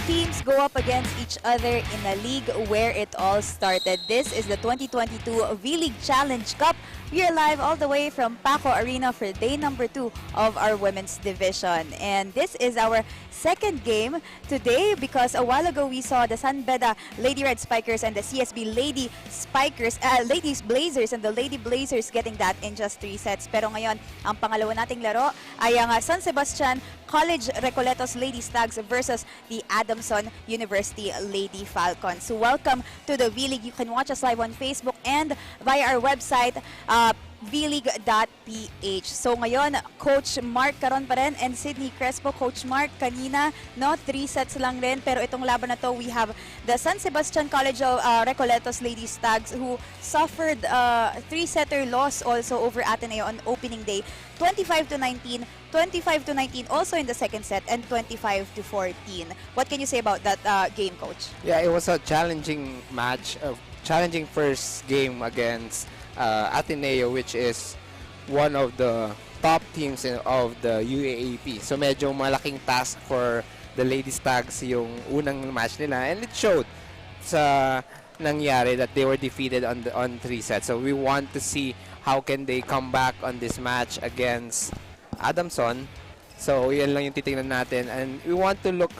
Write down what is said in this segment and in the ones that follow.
teams go up against each other in a league where it all started. This is the 2022 vleague Challenge Cup. We are live all the way from Paco Arena for day number 2 of our women's division. And this is our second game today because a while ago we saw the San Beda Lady Red Spikers and the CSB Ladies Blazers and the Lady Blazers getting that in just 3 sets. Pero ngayon, ang pangalawa nating laro ay ang San Sebastian College Recoletos Lady Stags versus the Adamson University Lady Falcons. So welcome to the vleague. You can watch us live on Facebook and via our website, vleague.ph. So ngayon, Coach Mark Caron pa rin and Sydney Crespo. Coach Mark, kanina, no, 3 sets lang rin. Pero itong laban na to, we have the San Sebastian College of Recoletos Lady Stags who suffered 3-setter loss also over Ateneo on opening day. 25-19, 25-19 also in the second set, and 25-14. What can you say about that game, Coach? Yeah, it was a challenging match, a challenging first game against Ateneo, which is one of the top teams of the UAAP. So medyo malaking task for the Lady Stags yung unang match nila, and it showed sa nangyari that they were defeated on 3 sets. So we want to see how can they come back on this match against Adamson. So yan lang yung titingnan natin, and we want to look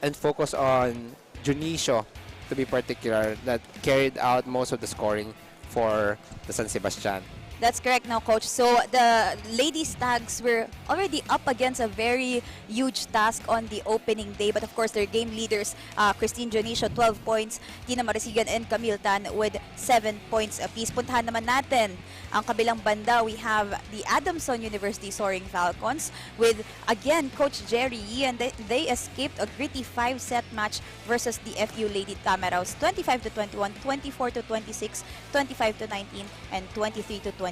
and focus on Junicio to be particular, that carried out most of the scoring for the San Sebastian. That's correct now, Coach. So the Lady Stags were already up against a very huge task on the opening day. But of course, their game leaders, Christine Jonicio, 12 points, Tina Marisigan and Camille Tan with 7 points apiece. Puntahan naman natin ang kabilang banda. We have the Adamson University Soaring Falcons with, again, Coach Jerry Yee, and they escaped a gritty 5-set match versus the FU Lady Tamaraws, 25-21, 24-26, 25-19, and 23-25.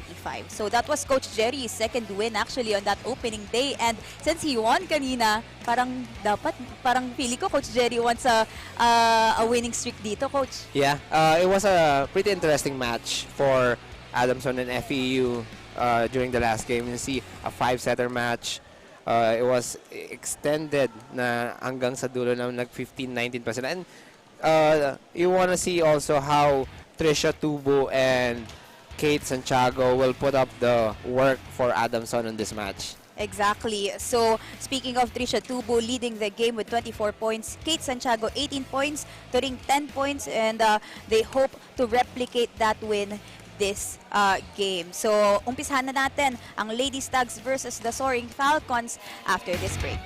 So that was Coach Jerry's second win actually on that opening day, and since he won kanina, parang feeling ko Coach Jerry wants a winning streak dito, Coach. Yeah, it was a pretty interesting match for Adamson and FEU during the last game. You see a 5-setter match. It was extended na hanggang sa dulo na nag 15-19%. And you want to see also how Trisha Tubo and Kate Santiago will put up the work for Adamson on this match. Exactly. So, speaking of Trisha Tubo leading the game with 24 points, Kate Santiago 18 points, Turing 10 points, and they hope to replicate that win this game. So, umpisahan na natin ang Lady Stags versus the Soaring Falcons after this break.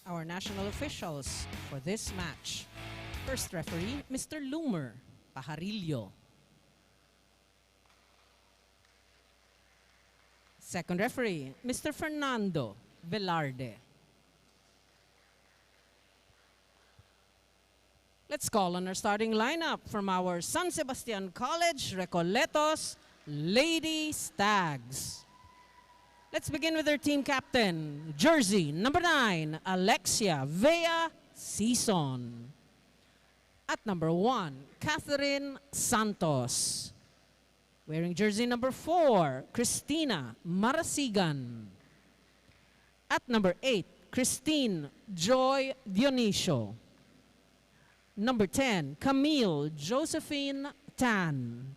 our national officials for this match. First referee, Mr. Loomer Pajarillo. Second referee, Mr. Fernando Velarde. Let's call on our starting lineup from our San Sebastian College Recoletos Lady Stags. Let's begin with their team captain, jersey number 9, Alexia Vea Sison. At number 1, Catherine Santos. Wearing jersey number 4, Christina Marasigan. At number 8, Christine Joy Dionisio. Number 10, Camille Josephine Tan.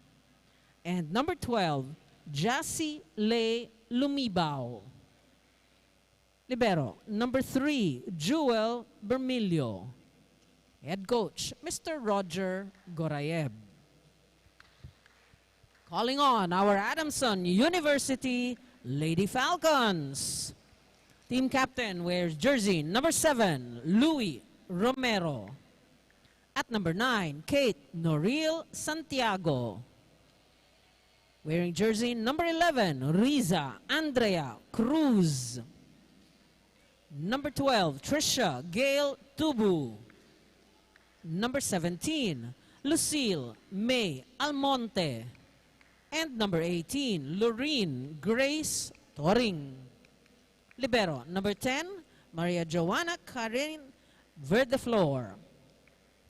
And number 12, Jassy Lei Lumibao. Libero, number 3, Jewel Bermilio. Head coach, Mr. Roger Gorayev. Calling on our Adamson University Lady Falcons. Team captain wears jersey number 7, Louis Romero. At number 9, Kate Noril Santiago. Wearing jersey number 11, Riza Andrea Cruz. Number 12, Trisha Gail Tubu. Number 17, Lucille May Almonte. And number 18, Lorene Grace Toring. Libero, number 10, Maria Joanna Karen Verdeflor.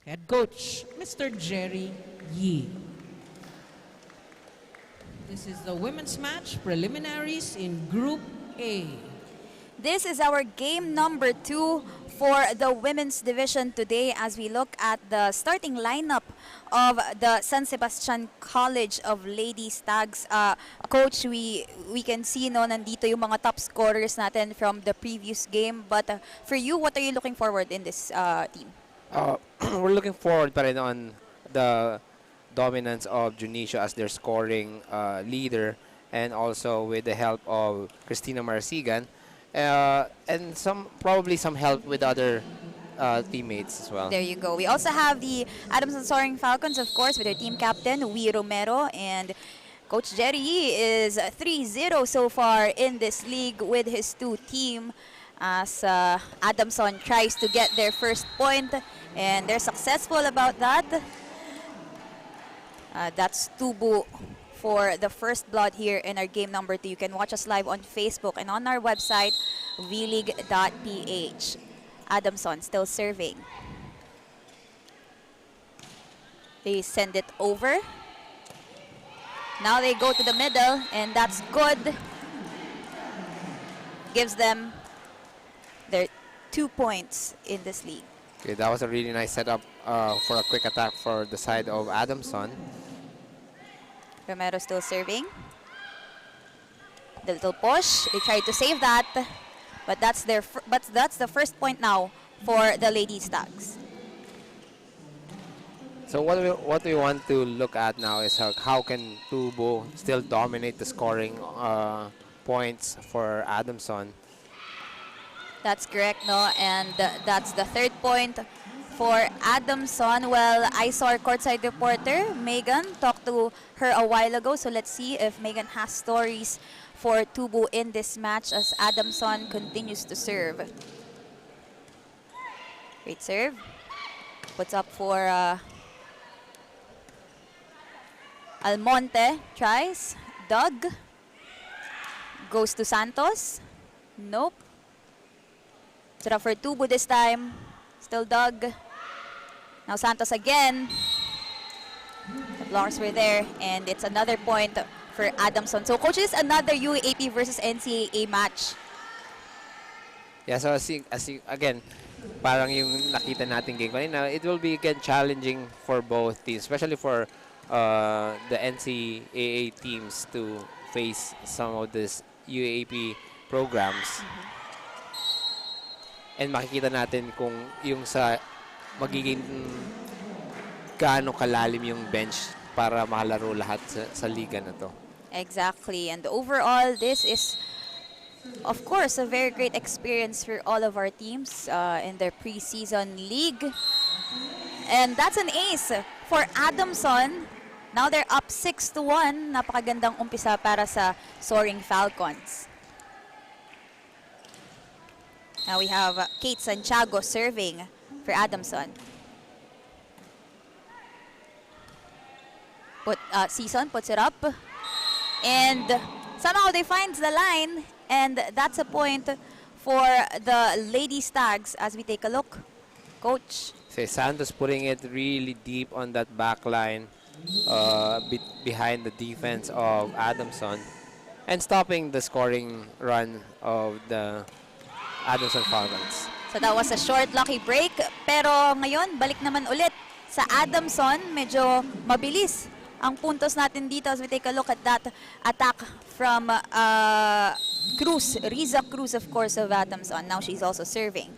Head coach, Mr. Jerry Yee. This is the women's match preliminaries in Group A. This is our game number 2 for the women's division today as we look at the starting lineup of the San Sebastian College of Lady Stags. Coach, we can see no nandito yung mga top scorers natin from the previous game. But for you, what are you looking forward in this team? We're looking forward pa rin on the dominance of Junicio as their scoring leader, and also with the help of Christina Marasigan, and probably some help with other teammates as well. There you go. We also have the Adamson Soaring Falcons, of course, with their team captain, Louis Romero, and Coach Jerry Yee is 3-0 so far in this league with his 2 team as Adamson tries to get their first point, and they're successful about that. That's Tubu for the first blood here in our game number 2. You can watch us live on Facebook and on our website, vleague.ph. Adamson still serving. They send it over. Now they go to the middle, and that's good. Gives them their 2 points in this league. Okay, that was a really nice setup for a quick attack for the side of Adamson. Romero still serving. The little push. They tried to save that, but that's the first point now for the Lady Stags. So what we want to look at now is how can Tubo still dominate the scoring points for Adamson. That's correct, no? And that's the 3rd point for Adamson. Well, I saw our courtside reporter, Megan, talk to her a while ago. So let's see if Megan has stories for Tubu in this match as Adamson continues to serve. Great serve. Puts up for Almonte. Tries. Doug. Goes to Santos. Nope. Set up for Tubu this time. Still Doug. Now Santos again. The blocks were there, and it's another point for Adamson. So, coach, this is another UAAP versus NCAA match. Yeah, so again, parang yung nakita natin game kanina, it will be again challenging for both teams, especially for the NCAA teams to face some of these UAAP programs. And makikita natin kung yung sa magiging gaano kalalim yung bench para makalaro lahat sa liga na to. Exactly. And overall, this is Of course, a very great experience for all of our teams in their preseason league. And that's an ace for Adamson. Now they're up 6-1. Napakagandang umpisa para sa Soaring Falcons. Now we have Kate Santiago serving for Adamson. Season puts it up. And somehow they find the line. And that's a point for the Lady Stags as we take a look. Coach. Say Santos putting it really deep on that back line behind the defense of Adamson and stopping the scoring run of the Adamson Falcons. So that was a short lucky break. Pero ngayon, balik naman ulit sa Adamson. Medyo mabilis ang puntos natin dito as we take a look at that attack from Cruz. Riza Cruz, of course, of Adamson. Now she's also serving.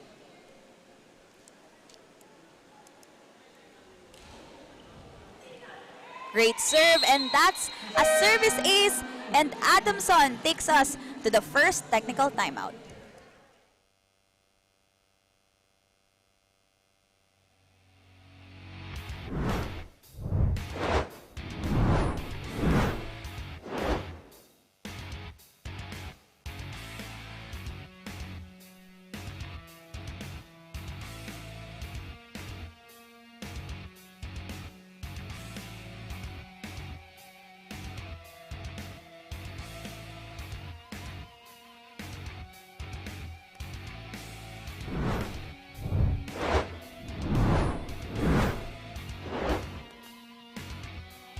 Great serve, and that's a service ace, and Adamson takes us to the first technical timeout.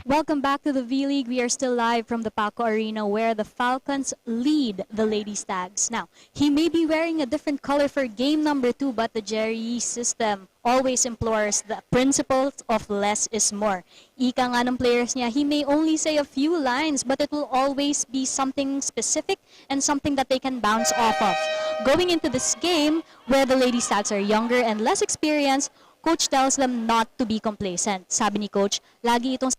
Welcome back to the V-League. We are still live from the Paco Arena where the Falcons lead the Lady Stags. Now, he may be wearing a different color for game number 2, but the Jerry system always implores the principles of less is more. Ika nga ng players niya, he may only say a few lines, but it will always be something specific and something that they can bounce off of. Going into this game, where the Lady Stags are younger and less experienced, Coach tells them not to be complacent. Sabi ni Coach, lagi itong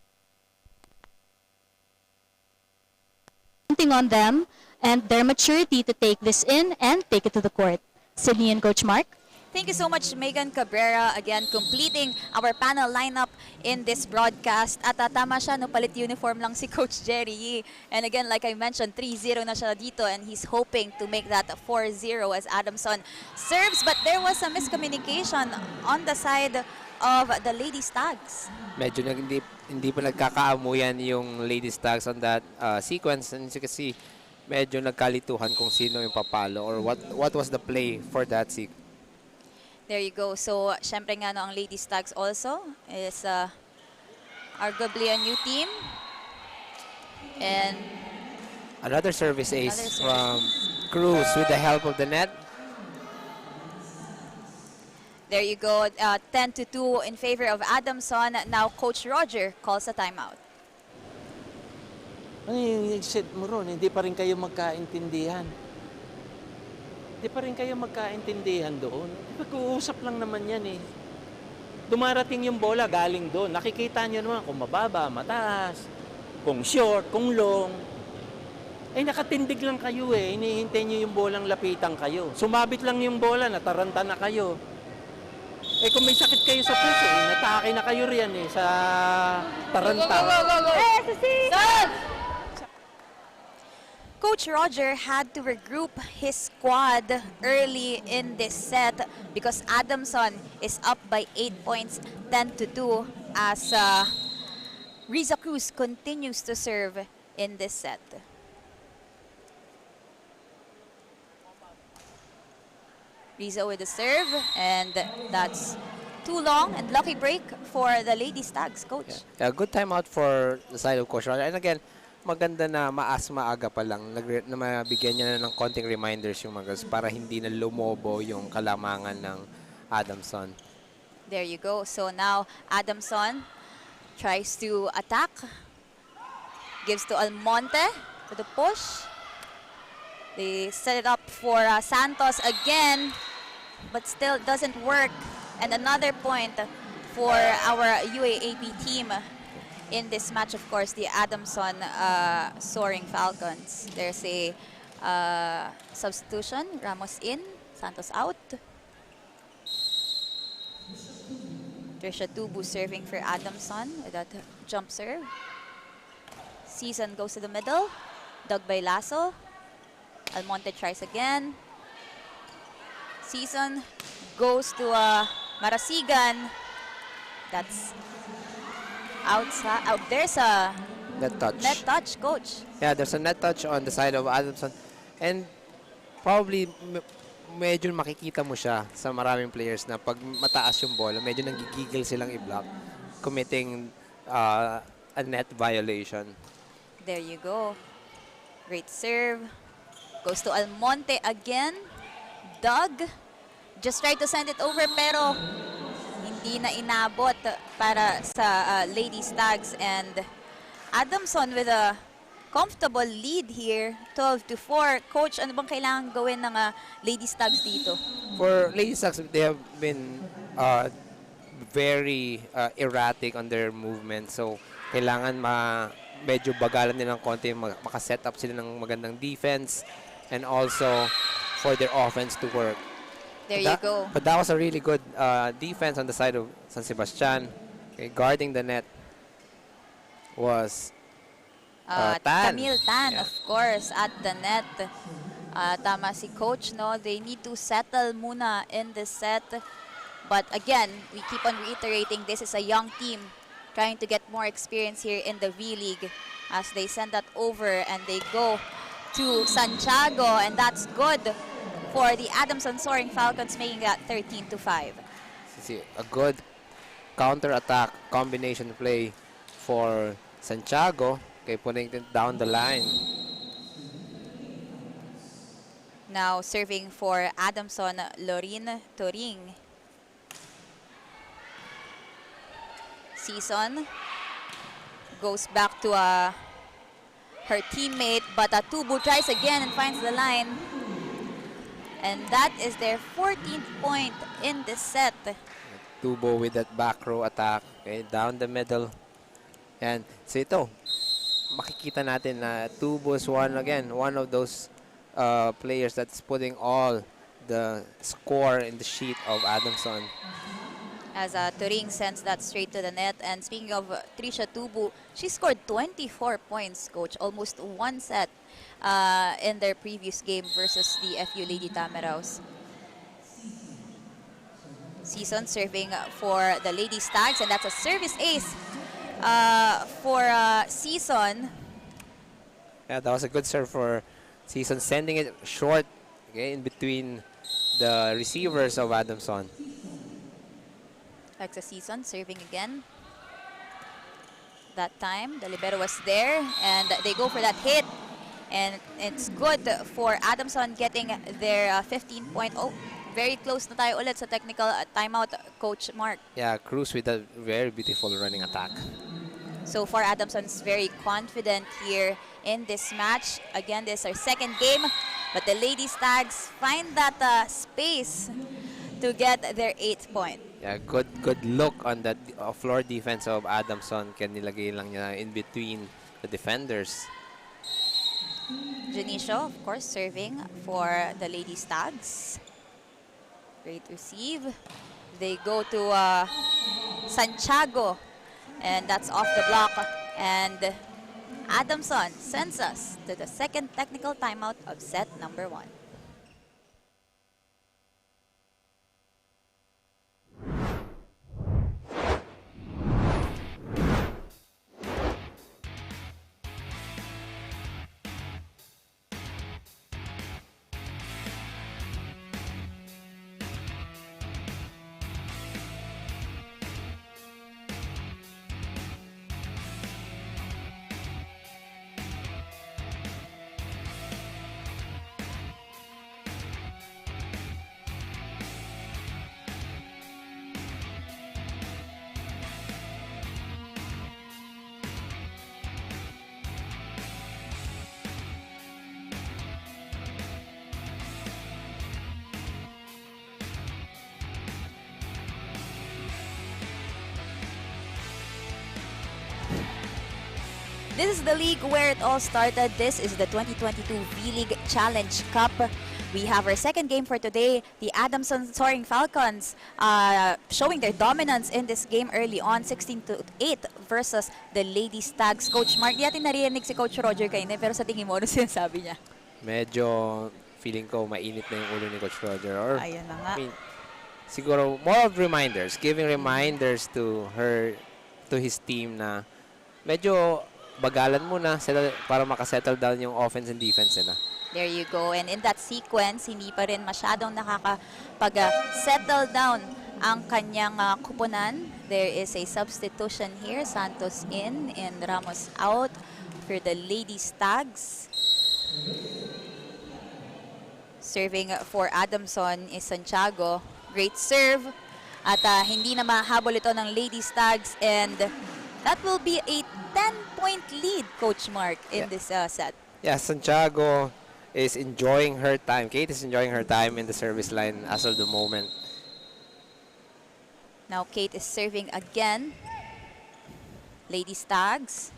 on them and their maturity to take this in and take it to the court. Sydney and Coach Mark. Thank you so much, Megan Cabrera, again completing our panel lineup in this broadcast. At tama siya, no, palit uniform lang si Coach Jerry Yee. And again, like I mentioned, 3-0 na siya dito and he's hoping to make that 4-0 as Adamson serves. But there was a miscommunication on the side of the Lady Stags. Medyo hindi pa nagkakaamuyan yung Lady Stags on that sequence. And kasi medyo nagkalituhan kung sino yung papalo or what was the play for that sequence. There you go. So, syempre nga no, ang Lady Stags also is arguably a new team. And another service ace from Cruz with the help of the net. There you go. 10-2 in favor of Adamson. Now, Coach Roger calls a timeout. Ano yung set mo ron? Hindi pa rin kayo magkaintindihan. Hindi pa rin kayo magkaintindihan doon. Pag-uusap lang naman yan eh. Dumarating yung bola galing doon. Nakikita nyo naman kung mababa, mataas, kung short, kung long. Eh nakatindig lang kayo eh. Hinihintay nyo yung bolang lapitan kayo. Sumabit lang yung bola, nataranta na kayo. Eh kung may sakit kayo sa puso, natake na kayo riyan eh sa taranta. Go! SSC! Coach Roger had to regroup his squad early in this set because Adamson is up by 8 points, 10-2, as Riza Cruz continues to serve in this set. Riza with the serve, and that's too long and lucky break for the Lady Stags, Coach. Yeah, good timeout for the side of Coach Roger. And again, maganda na maaga pa lang na mabigyan niya na ng konting reminders yung mga guys para hindi na lumobo yung kalamangan ng Adamson. There you go. So now Adamson tries to attack. Gives to Almonte to the push. They set it up for Santos again, but still doesn't work. And another point for our UAAP team in this match, of course, the Adamson Soaring Falcons. There's a Substitution, Ramos in, Santos out. Trisha Tubu serving for Adamson with that jump serve. Season goes to the middle, dug by Lasso. Almonte tries again. Season goes to Marasigan. That's outside. Out there's a Net touch. net touch, coach. Yeah, there's a net touch on the side of Adamson. And probably medyo makikita mo siya sa maraming players na pag mataas yung bola, medyo nanggigigil silang i-block, committing a net violation. There you go. Great serve. Goes to Almonte again. Doug just tried to send it over pero hindi na inabot para sa Lady Stags, and Adamson with a comfortable lead here, 12-4. Coach, ano bang kailangan gawin ng Lady Stags dito? For Lady Stags, they have been very erratic on their movement. So, kailangan medyo bagalan nilang konti, makaset up sila ng magandang defense, and also for their offense to work. There you go. But that was a really good defense on the side of San Sebastian. Okay, guarding the net was Tan. Camille Tan, Yeah. of course, at the net. Tama si Coach, no? They need to settle muna in this set. But again, we keep on reiterating, this is a young team trying to get more experience here in the V-League as they send that over and they go to Santiago, and that's good for the Adamson Soaring Falcons, making that 13-5. See, a good counter-attack combination play for Santiago. Okay, putting it down the line. Now serving for Adamson, Lorene Turing. Season goes back to her teammate, but Tubu tries again and finds the line. And that is their 14th point in this set. Tubo with that back row attack. Okay, down the middle. And so ito, makikita natin na Tubo is one of those players that's putting all the score in the sheet of Adamson. As Turing sends that straight to the net. And speaking of Trisha Tubu, she scored 24 points, Coach. Almost one set in their previous game versus the FU Lady Tamaraws. Season serving for the Lady Stags, and that's a service ace for Season. Yeah, that was a good serve for Season, sending it short, okay, in between the receivers of Adamson. That's a Season serving again. That time, the libero was there, and they go for that hit. And it's good for Adamson getting their 15 point. Oh, very close na tayo ulit sa technical timeout, Coach Mark. Yeah, Cruz with a very beautiful running attack. So far, Adamson's very confident here in this match. Again, this is our second game, but the Lady Stags find that space to get their 8th point. Yeah, good look on that floor defense of Adamson. Kaya nilagay lang niya in between the defenders. Janicio, of course, serving for the Lady Stags. Great receive. They go to Santiago, and that's off the block. And Adamson sends us to the second technical timeout of set number 1. This is the league where it all started. This is the 2022 V-League Challenge Cup. We have our second game for today. The Adamson Soaring Falcons showing their dominance in this game early on, 16-8 versus the Lady Stags. Coach Mark, di natin narinig si Coach Roger kainin, pero sa tingin mo, ano sinasabi niya? Medyo feeling ko mainit na yung ulo ni Coach Roger. Or, Ayan na nga. I mean, siguro more of reminders, giving reminders to his team na medyo bagalan muna para makasettle down yung offense and defense nila. There you go. And in that sequence, hindi pa rin masyadong nakakapag-settle down ang kanyang kupunan. There is a substitution here. Santos in and Ramos out for the Lady Stags. Serving for Adamson is Santiago. Great serve. At hindi na mahabol ito ng Lady Stags. And that will be a 10-point lead, Coach Mark, in this set. Yeah, Santiago is enjoying her time. Kate is enjoying her time in the service line as of the moment. Now Kate is serving again. Lady Stags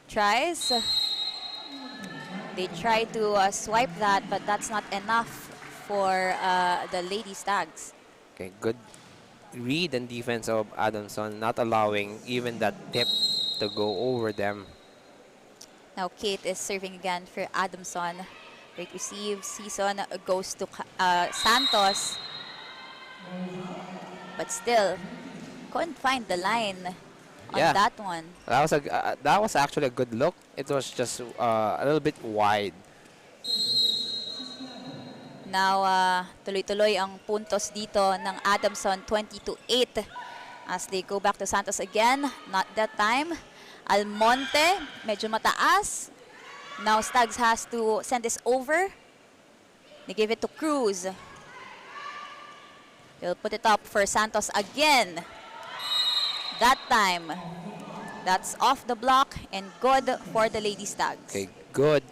tries. They try to swipe that, but that's not enough for the Lady Stags. Okay, good read and defense of Adamson, not allowing even that tip to go over them. Now Kate is serving again for Adamson. Great receive. Season goes to Santos. But still, couldn't find the line on that one. That was actually a good look. It was just a little bit wide. Now, tuloy-tuloy ang puntos dito ng Adamson, 20-8. As they go back to Santos again. Not that time. Almonte, medyo mataas. Now Stags has to send this over. They give it to Cruz. They'll put it up for Santos again. That time, that's off the block and good for the Lady Stags. Okay, good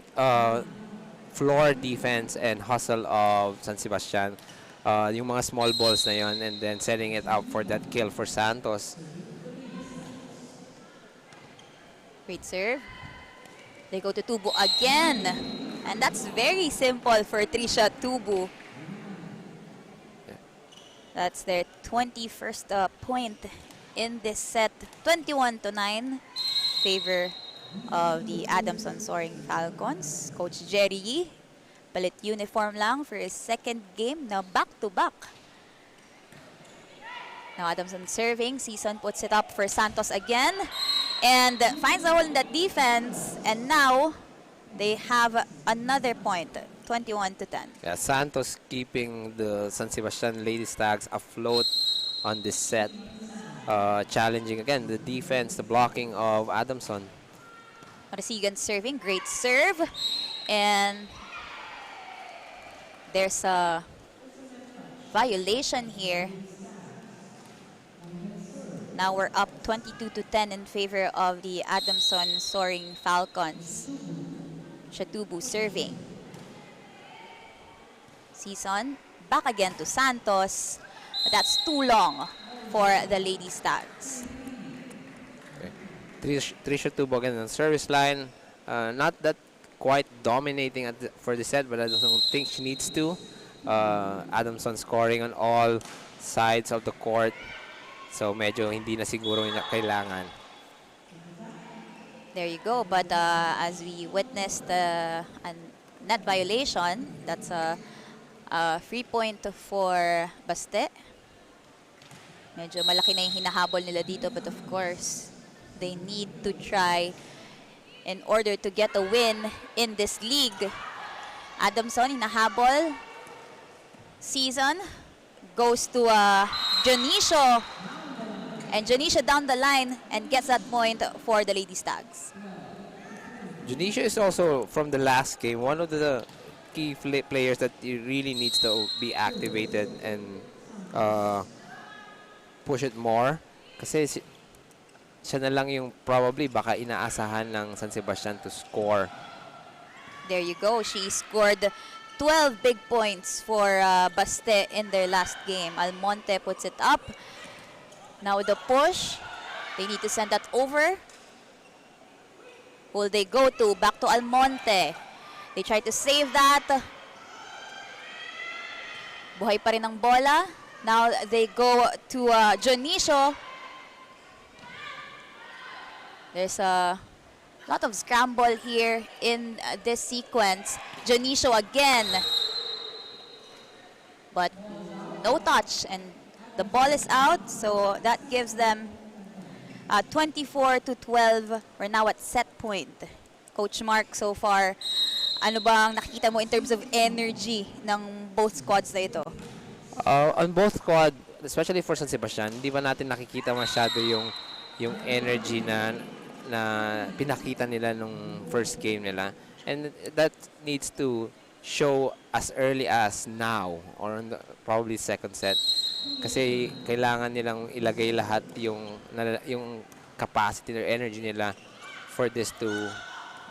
floor defense and hustle of San Sebastian. Yung mga small balls na yon, and then setting it up for that kill for Santos. Great serve. They go to Tubu again. And that's very simple for Trisha Tubu. That's their 21st point in this set. 21-9. Favor of the Adamson Soaring Falcons. Coach Jerry Yee, palit uniform lang for his second game. Now back-to-back. Now Adamson serving. Season puts it up for Santos again. And finds a hole in that defense. And now they have another point. 21-10. Yeah, Santos keeping the San Sebastian Lady Stags afloat on this set. Challenging again the defense, the blocking of Adamson. Marasigan serving. Great serve. And there's a violation here. Now we're up 22-10 in favor of the Adamson Soaring Falcons. Shatubu serving. Season back again to Santos. But that's too long for the Lady Stags. Okay. Trisha Tubo again on service line. Not that quite dominating for the set, but I don't think she needs to. Adamson scoring on all sides of the court. So medyo hindi na siguro kailangan. There you go. But as we witnessed a net violation, that's a free point for Baste. Medyo malaki na yung hinahabol nila dito, but of course, they need to try in order to get a win in this league. Adamson, hinahabol. Season goes to Jonicio. And Jonicio down the line and gets that point for the Lady Stags. Jonicio is also, from the last game, one of the key players that really needs to be activated and push it more. Kasi siya na lang yung probably baka inaasahan ng San Sebastian to score. There you go. She scored 12 big points for Baste in their last game. Almonte puts it up. Now with the push, they need to send that over. Will they go to? Back to Almonte. They try to save that. Buhay pa rin ang bola. Now they go to Jonicio. There's a lot of scramble here in this sequence. Jonicio again. But no touch, and the ball is out, so that gives them 24-12. We're now at set point. Coach Mark, so far, ano bang nakikita mo in terms of energy ng both squads na ito? On both squad, especially for San Sebastian, hindi ba natin nakikita masyado yung energy na pinakita nila nung first game nila. And that needs to show as early as now or on the, probably second set. Kasi kailangan nilang ilagay lahat yung capacity or energy nila for this to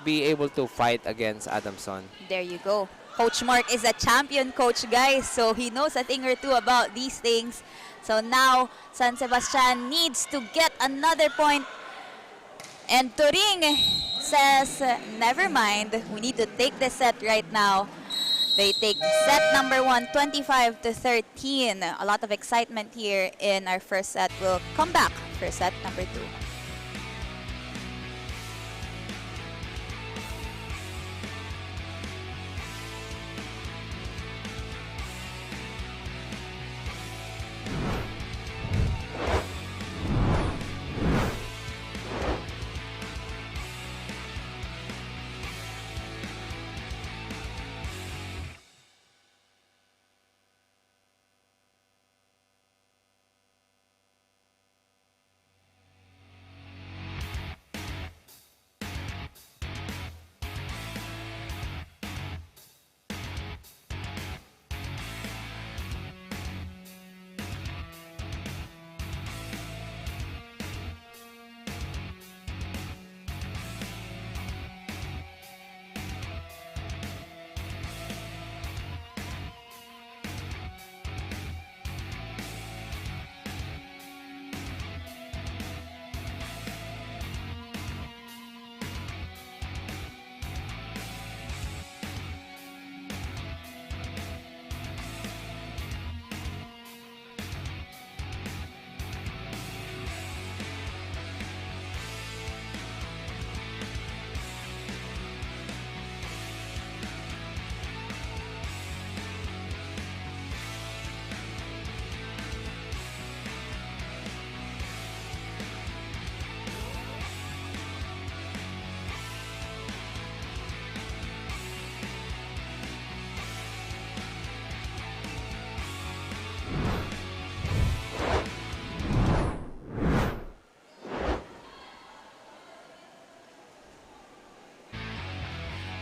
be able to fight against Adamson. There you go. Coach Mark is a champion coach, guys, so he knows a thing or two about these things. So now, San Sebastian needs to get another point. And Turing says, never mind, we need to take this set right now. They take set number 1, 25-13. A lot of excitement here in our first set. We'll come back for set number 2.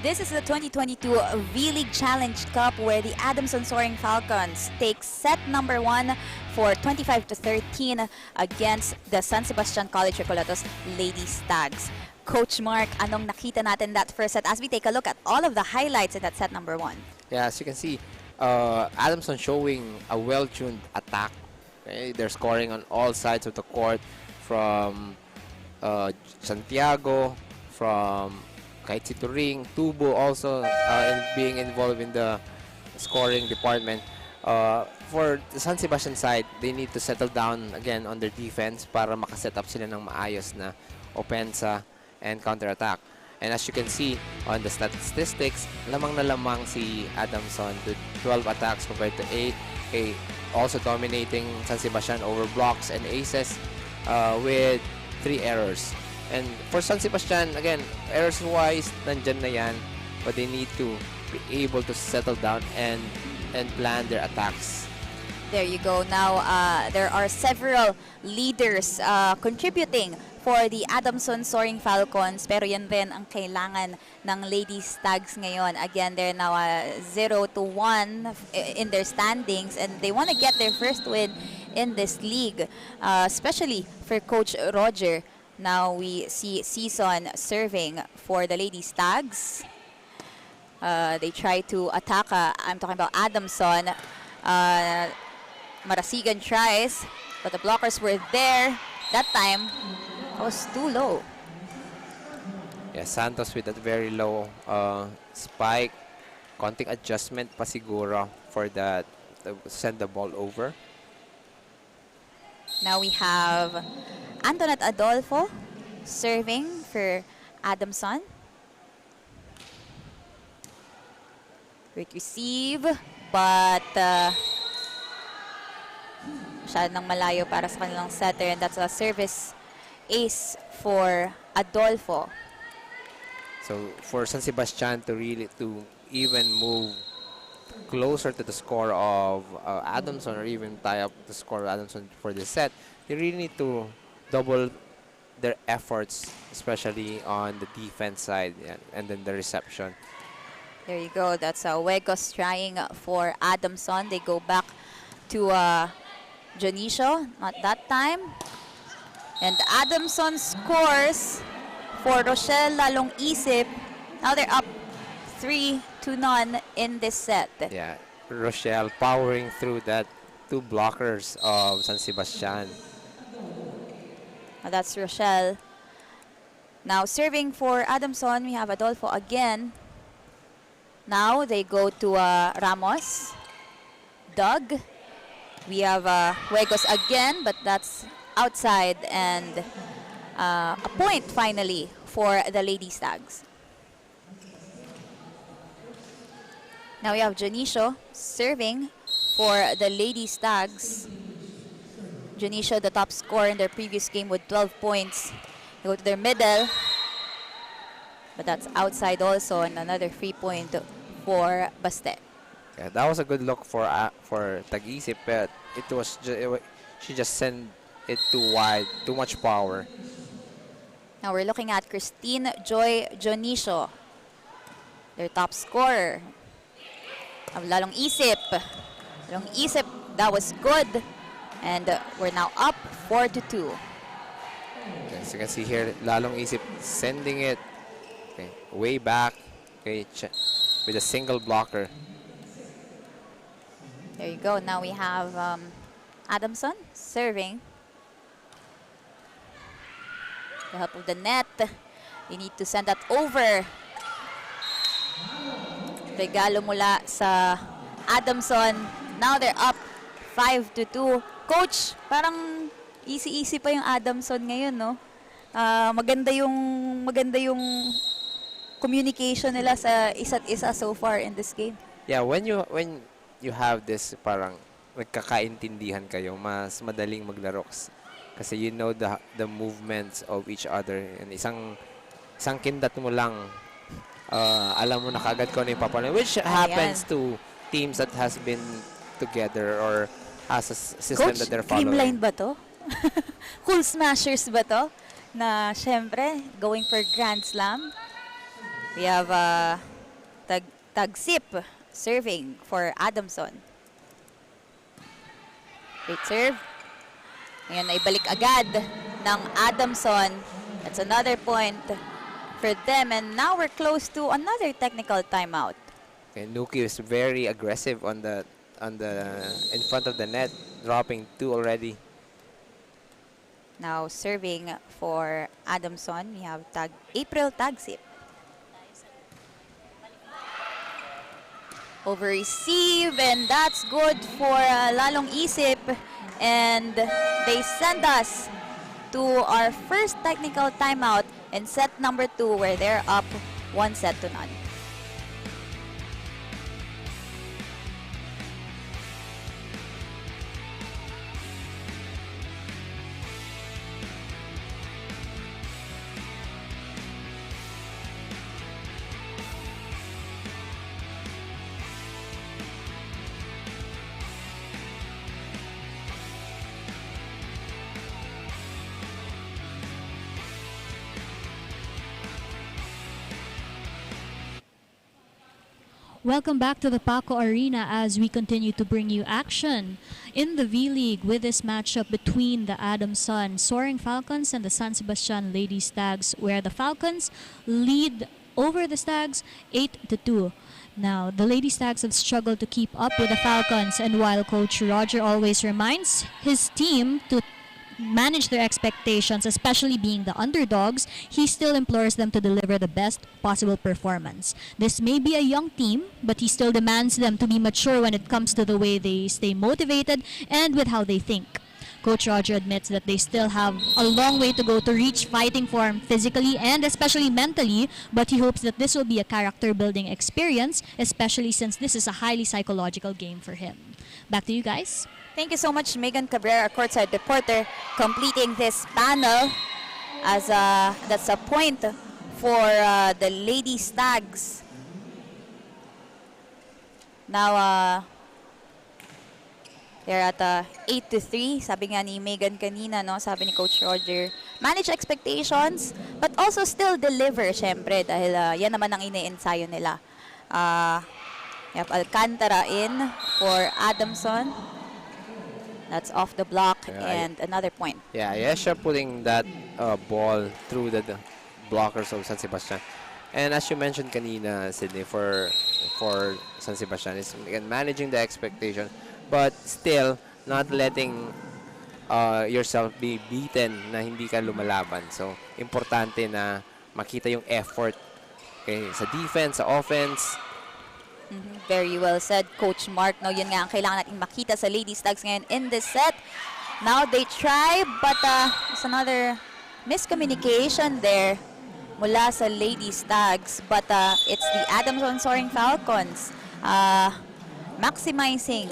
This is the 2022 vleague Challenge Cup where the Adamson Soaring Falcons take set number 1 for 25-13 against the San Sebastian College Recoletos Lady Stags. Coach Mark, anong nakita natin that first set as we take a look at all of the highlights in that set number 1? Yeah, as you can see, Adamson showing a well-tuned attack. Okay? They're scoring on all sides of the court from Santiago, from kahit si Turing, Tubo also being involved in the scoring department. For the San Sebastian side, they need to settle down again on their defense para makaset up sila ng maayos na opensa and counter-attack. And as you can see on the statistics, lamang na lamang si Adamson to 12 attacks compared to 8. Okay, also dominating San Sebastian over blocks and aces with 3 errors. And for San Sebastian, again, errors-wise, nandyan na yan. But they need to be able to settle down and plan their attacks. There you go. Now, there are several leaders contributing for the Adamson Soaring Falcons. Pero yan rin ang kailangan ng Lady Stags ngayon. Again, they're now 0-1 in their standings. And they want to get their first win in this league. Especially for Coach Roger. Now we see Season serving for the Lady Stags. They try to attack. I'm talking about Adamson. Marasigan tries, but the blockers were there. That time, it was too low. Yeah, Santos with that very low spike. Konting adjustment pa siguro for that to send the ball over. Now we have Antoinette Adolfo serving for Adamson. Great receive, but masyado nang malayo para sa kanilang setter, and that's a service ace for Adolfo. So for San Sebastian to even move closer to the score of Adamson, or even tie up the score of Adamson for this set, you really need to double their efforts, especially on the defense side, and then the reception. There you go. That's Huegos trying for Adamson. They go back to Jonicio, not that time. And Adamson scores for Rochelle Lalong Isip. Now they're up 3-0 in this set. Yeah, Rochelle powering through that two blockers of San Sebastian. That's Rochelle. Now serving for Adamson, we have Adolfo again. Now they go to Ramos. Doug. We have Huegos again, but that's outside, and a point finally for the Lady Stags. Now we have Jonicio serving for the Lady Stags. Jonicio, the top scorer in their previous game with 12 points. They go to their middle, but that's outside also, and another free point for Baste. Yeah, that was a good look for Taguisip, but she just sent it too wide, too much power. Now we're looking at Christine Joy Jonicio, their top scorer. Lalong Isip. Lalong Isip, that was good. And we're now up 4-2. As you can see here, Lalong Isip sending it way back with a single blocker. There you go. Now we have Adamson serving. The help of the net. They need to send that over. Regalo mula sa Adamson. Now they're up 5-2. Coach, parang easy-easy pa yung Adamson ngayon, no? Maganda yung communication nila sa isa't isa so far in this game. Yeah, when you have this parang nagkakaintindihan kayo, mas madaling maglaro kasi you know the movements of each other, and isang kindat mo lang alam mo na kagad kung ano yung papalayan, which happens to teams that has been together or has a system Coach, that they're following. Dreamline ba to? Cool Smashers ba to? Na syempre, going for Grand Slam. We have Tagsip serving for Adamson. Great serve. Ngayon ay balik agad ng Adamson. That's another point for them. And now we're close to another technical timeout. Okay, Nuki is very aggressive on the in front of the net, dropping two already. Now serving for Adamson, we have April Tagsip. Over receive, and that's good for Lalong Isip. And they send us to our first technical timeout in set number 2, where they're up 1-0. Welcome back to the Paco Arena as we continue to bring you action in the V-League with this matchup between the Adamson Soaring Falcons and the San Sebastian Lady Stags, where the Falcons lead over the Stags 8-2. Now, the Lady Stags have struggled to keep up with the Falcons, and while Coach Roger always reminds his team to manage their expectations, especially being the underdogs, he still implores them to deliver the best possible performance. This may be a young team, but he still demands them to be mature when it comes to the way they stay motivated and with how they think. Coach Roger admits that they still have a long way to go to reach fighting form physically and especially mentally, but he hopes that this will be a character-building experience, especially since this is a highly psychological game for him. Back to you guys. Thank you so much, Megan Cabrera, our courtside reporter, completing this panel as that's a point for the Lady Stags. Now, they're at 8-3. Sabi nga ni Megan kanina, no? Sabi ni Coach Roger, manage expectations, but also still deliver, syempre, dahil yan naman ang ine-ensayo nila. Alcantara in for Adamson. That's off the block and another point. Yeah, Yesha putting that ball through the blockers of San Sebastian. And as you mentioned kanina, Sydney, for San Sebastian, is managing the expectation, but still not letting yourself be beaten na hindi ka lumalaban. So, importante na makita yung effort sa defense, sa offense. Very well said, Coach Mark. No, yun nga ang kailangan natin makita sa Lady Stags ngayon in this set. Now they try, but it's another miscommunication there mula sa Lady Stags. But it's the Adamson Soaring Falcons maximizing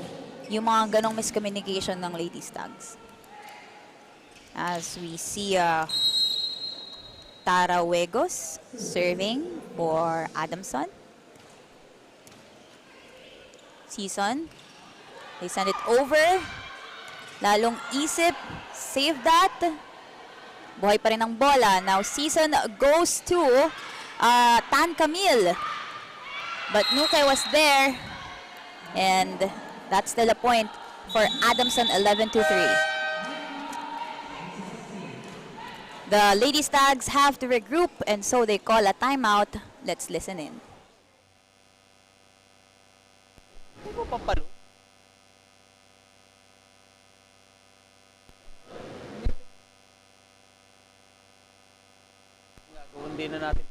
yung mga ganong miscommunication ng Lady Stags. As we see Tara Wegos serving for Adamson. Season. They send it over. Lalong isip. Save that. Buhay pa rin ang bola. Now Season goes to Tan Camille. But Nuke was there. And that's still a point for Adamson, 11-3. The Lady Stags have to regroup, and so they call a timeout. Let's listen in. Hindi na natin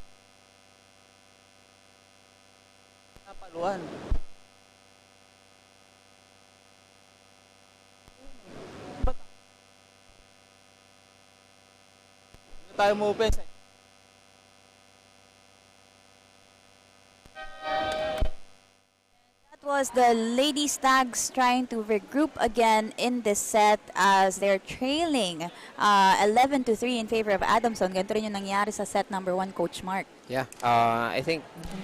napaluan. Hindi tayo mo-offense eh. Was the Lady Stags trying to regroup again in this set as they're trailing 11-3 in favor of Adamson. Ganito rin yung nangyari sa set number 1, Coach Mark. Yeah, I think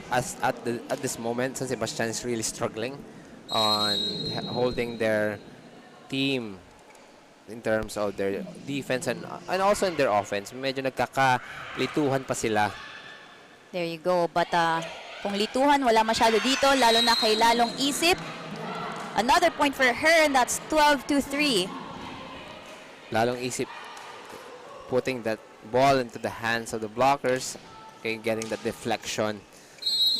at this moment, San Sebastian is really struggling on holding their team in terms of their defense and also in their offense. Medyo nagkakalituhan pa sila. There you go. But kung lituhan, wala masyado dito, lalo na kay Lalong Isip. Another point for her, and that's 12-3. Lalong Isip putting that ball into the hands of the blockers, okay, getting that deflection.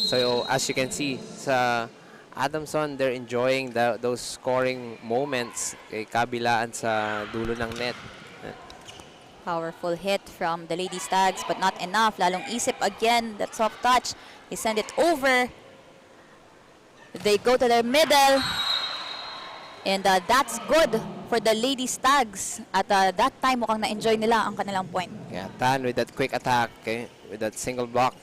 So, as you can see, sa Adamson, they're enjoying those scoring moments, okay, kabilaan sa dulo ng net. Powerful hit from the Lady Stags, but not enough. Lalong Isip again, that soft touch. They send it over. They go to the middle. And that's good for the Lady Stags. At that time, mukhang na-enjoy nila ang kanilang point. Yeah, Tan with that quick attack, okay, with that single block.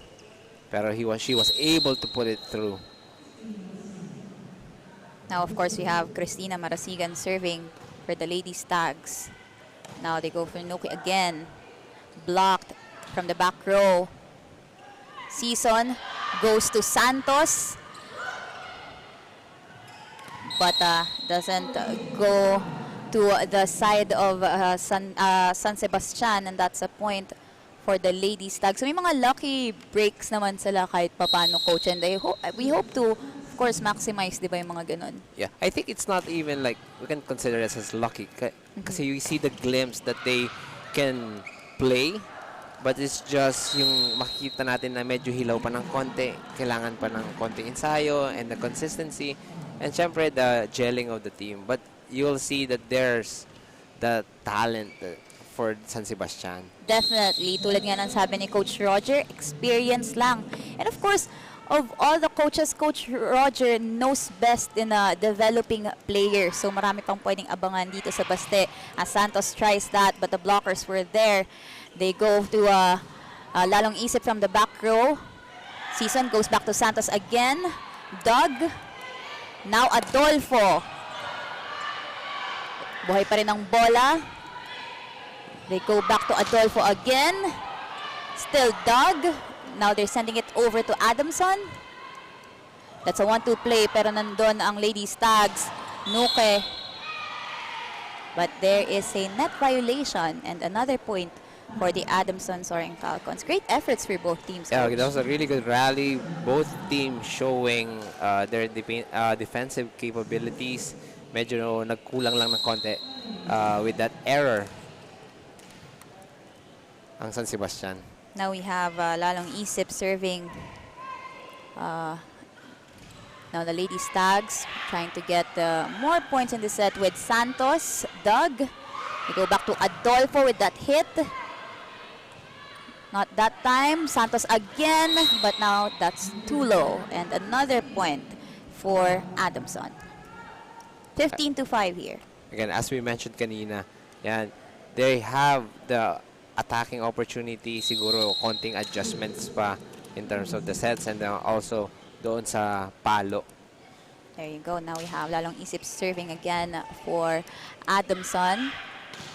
Pero she was able to put it through. Now, of course, we have Cristina Marasigan serving for the Lady Stags. Now they go for Nuki again. Blocked from the back row. Season goes to Santos. But doesn't go to the side of San Sebastian. And that's a point for the Lady Stags. So may mga lucky breaks naman sila kahit papano, Coach. And we hope to, of course, maximize, di ba, yung mga ganun? Yeah, I think it's not even like, we can consider it as lucky. Kasi you see the glimpse that they can play, but it's just yung makikita natin na medyo hilaw pa ng konti. Kailangan pa ng konting ensayo and the consistency. And syempre, the gelling of the team. But you'll see that there's the talent for San Sebastian. Definitely. Tulad nga ng sabi ni Coach Roger, experience lang. And of course, of all the coaches, Coach Roger knows best in developing players. So marami pang pwedeng abangan dito sa Baste. As Santos tries that, but the blockers were there. They go to Lalong Isip from the back row. Season goes back to Santos again. Doug. Now Adolfo. Buhay pa rin ang bola. They go back to Adolfo again. Still Doug. Now they're sending it over to Adamson. That's a 1-2 play, pero nandun ang Lady Stags. Nuke. But there is a net violation and another point for the Adamson Soaring Falcons. Great efforts for both teams. Yeah, Coach. that was a really good rally. Both teams showing their defensive capabilities. Medyo nagkulang lang ng konti with that error ang San Sebastian. Now we have Lalong Isip serving. Now the Lady Stags trying to get more points in the set with Santos. Doug. We go back to Adolfo with that hit. Not that time. Santos again, but now that's too low. And another point for Adamson. 15-5 here. Again, as we mentioned kanina, yan, they have the attacking opportunity, siguro konting adjustments pa in terms of the sets and also doon sa palo. There you go. Now we have Lalong Isip serving again for Adamson.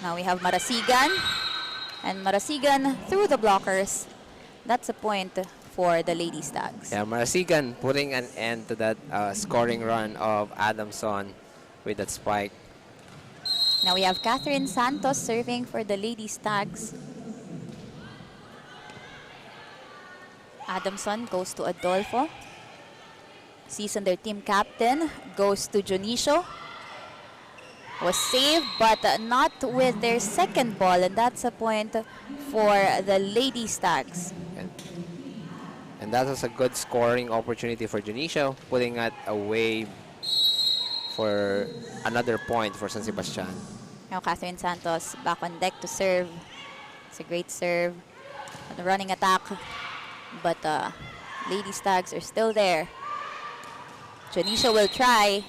Now we have Marasigan. And Marasigan through the blockers. That's a point for the Lady Stags. Yeah, Marasigan putting an end to that scoring run of Adamson with that spike. Now we have Catherine Santos serving for the Lady Stags. Adamson goes to Adolfo. Season, their team captain, goes to Jonicio. Was saved, but not with their second ball, and that's a point for the Lady Stags. And that was a good scoring opportunity for Jonicio, putting it away for another point for San Sebastian. Now Catherine Santos back on deck to serve. It's a great serve. The running attack, but Lady Stags are still there. Jonicio will try,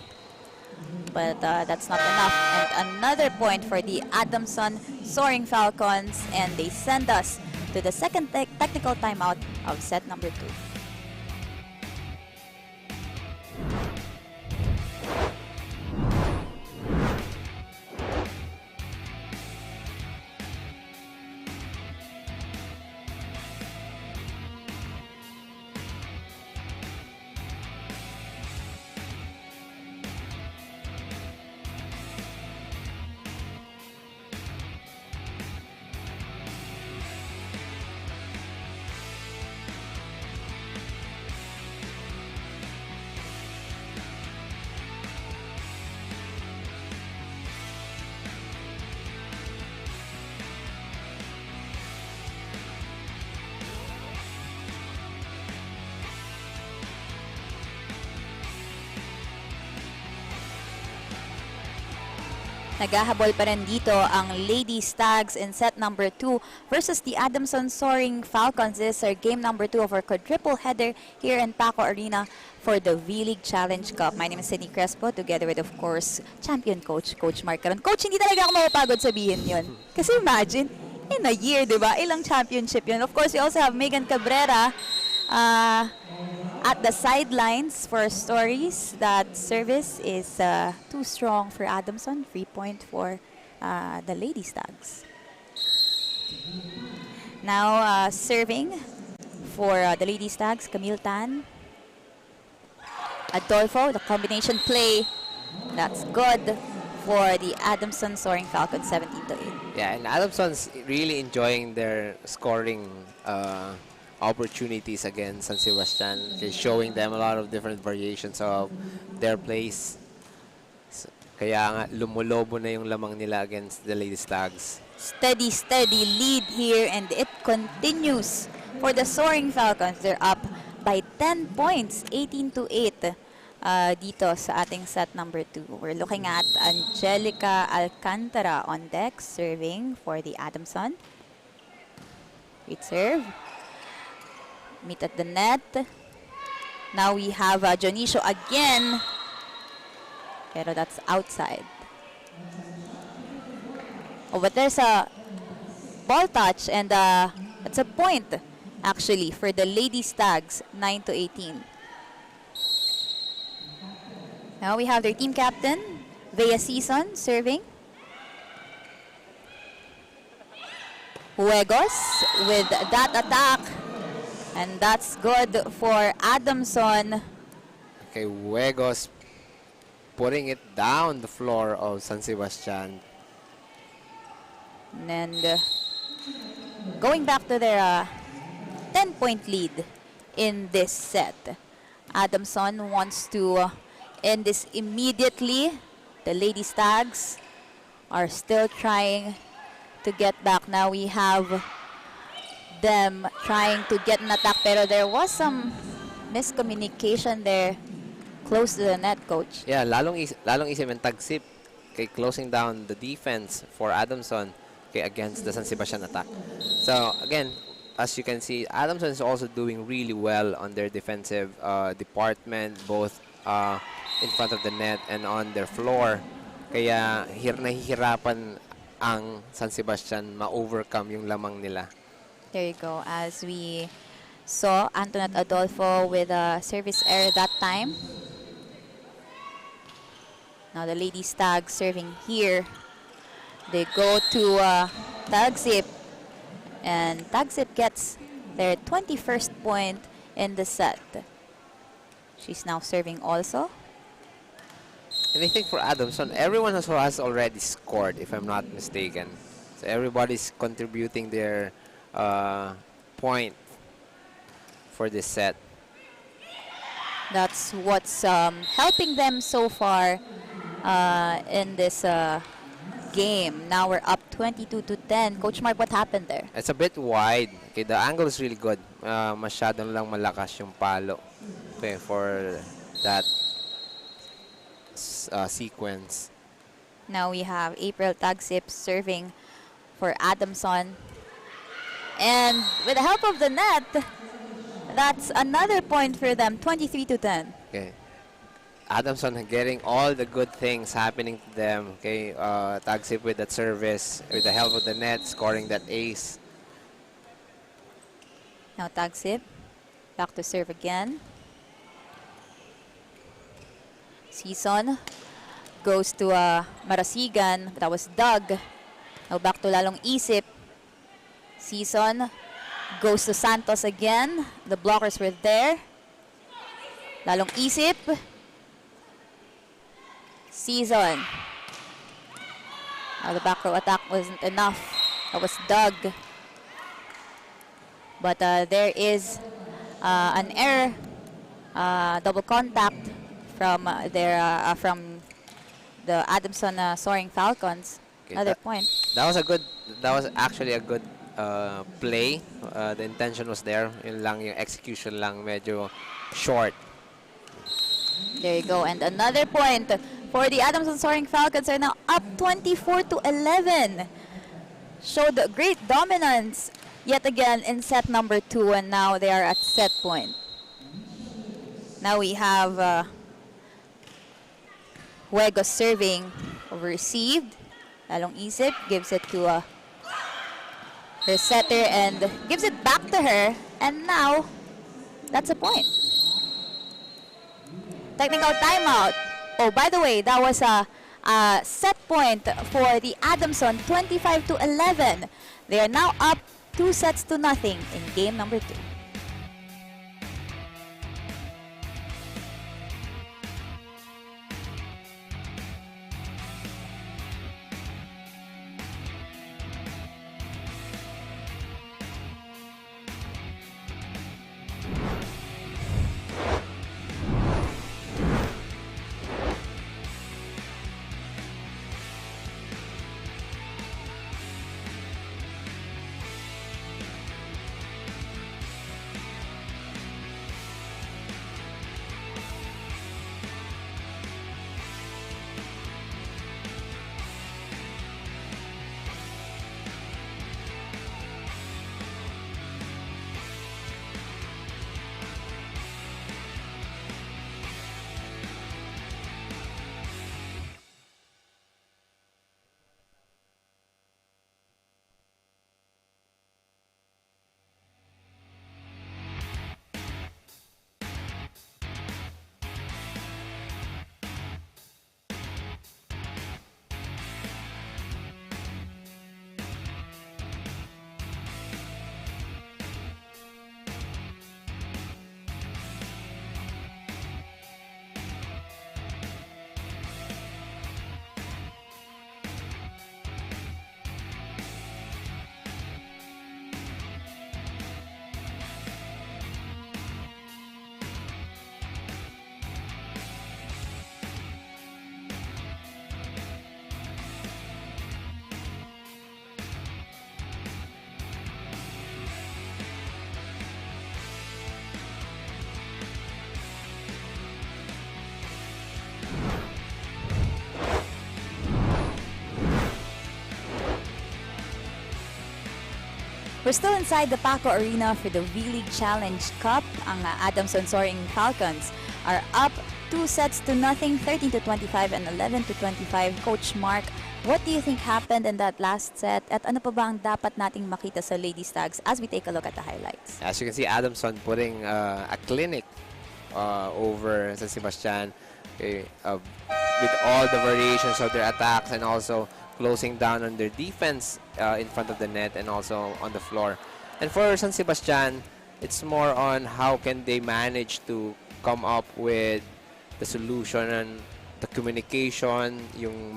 but that's not enough. And another point for the Adamson Soaring Falcons, and they send us to the second technical timeout of set number 2. Naghahabol pa rin dito ang Lady Stags in set number 2 versus the Adamson Soaring Falcons. This is our game number 2 of our quadruple header here in Paco Arena for the vleague Challenge Cup. My name is Cindy Crespo, together with, of course, champion coach, Coach Mark Caron. Coach, hindi talaga ako mapapagod sabihin yun. Kasi imagine, in a year, di ba? Ilang championship yun. Of course, we also have Megan Cabrera at the sidelines for stories. That service is too strong for Adamson. Free point for the Lady Stags. Now serving for the Lady Stags, Camille Tan. Adolfo, the combination play. That's good for the Adamson Soaring Falcons, 17-8. Yeah, and Adamson's really enjoying their scoring opportunities against San Sebastian. He's showing them a lot of different variations of their plays. So, kaya nga lumulobo na yung lamang nila against the Lady Stags. Steady lead here, and it continues for the Soaring Falcons. They're up by 10 points, 18-8. dito sa ating set number 2. We're looking at Angelica Alcantara on deck, serving for the Adamson. Great serve. Meet at the net. Now we have Dionisio again. Pero that's outside. Oh, but there's a ball touch and it's a point actually for the Lady Stags, 9-18. Now we have their team captain, Vea Season, serving. Juegos with that attack. And that's good for Adamson. Okay, Juegos putting it down the floor of San Sebastian. And going back to their 10-point lead in this set. Adamson wants to end this immediately. The Lady Stags are still trying to get back. Now we have them trying to get an attack, pero there was some miscommunication there close to the net, coach. Yeah, lalong isip and tagsip kay closing down the defense for Adamson against the San Sebastian attack. So again, as you can see, Adamson is also doing really well on their defensive department, both in front of the net and on their floor. Kaya nahihirapan ang San Sebastian ma-overcome yung lamang nila. There you go. As we saw Antoinette Adolfo with a service error that time. Now the Lady Stag serving here. They go to Tagsip. And Tagsip gets their 21st point in the set. She's now serving also. And I think for Adamson, everyone has already scored, if I'm not mistaken. So everybody's contributing their point for this set. That's what's helping them so far in this game. Now we're up 22-10. Coach Mark, what happened there? It's a bit wide. Okay, the angle is really good. Masyadong lang malakas yung palo. Okay, for that sequence. Now we have April Tagsip serving for Adamson. And with the help of the net, that's another point for them, 23-10. Okay. Adamson getting all the good things happening to them. Okay, Tagsip with that service, with the help of the net, scoring that ace. Now Tagsip, back to serve again. Season goes to Marasigan, but that was Doug. Now back to Lalong Isip. Season goes to Santos again. The blockers were there. Lalong Isip. Season. Now the back row attack wasn't enough. That was Doug. But there is an error. Double contact from from the Adamson Soaring Falcons. Okay, Another point. That was actually a good play. The intention was there. Yun lang, yung execution lang medyo short. There you go. And another point for the Adamson Soaring Falcons are now up 24-11. Showed great dominance yet again in set number 2, and now they are at set point. Now we have Juegos serving, received. Lalong Isip gives it to her setter and gives it back to her. And now, that's a point. Technical timeout. Oh, by the way, that was a set point for the Adamson, 25-11. They are now up 2-0 in game number 2. We're still inside the Paco Arena for the vleague Challenge Cup. Ang Adamson Soaring Falcons are up 2-0, 13-25 and 11-25. Coach Mark, what do you think happened in that last set? At ano pa ba ang dapat nating makita sa Lady Stags as we take a look at the highlights? As you can see, Adamson putting a clinic over San Sebastian, okay, with all the variations of their attacks and also closing down on their defense in front of the net and also on the floor. And for San Sebastian, it's more on how can they manage to come up with the solution and the communication, yung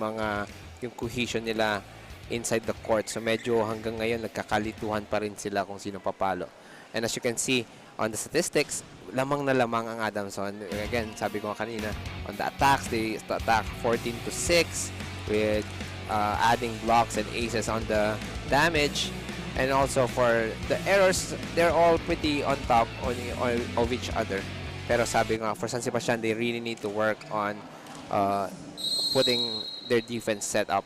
cohesion nila inside the court. So medyo hanggang ngayon nagkakalituhan pa rin sila kung sino papalo. And as you can see on the statistics, lamang na lamang ang Adamson. Again, sabi ko kanina, on the attacks, they attack 14-6 with adding blocks and aces on the damage. And also for the errors, they're all pretty on top of each other. Pero sabi nga, for San Sebastian, they really need to work on putting their defense set up.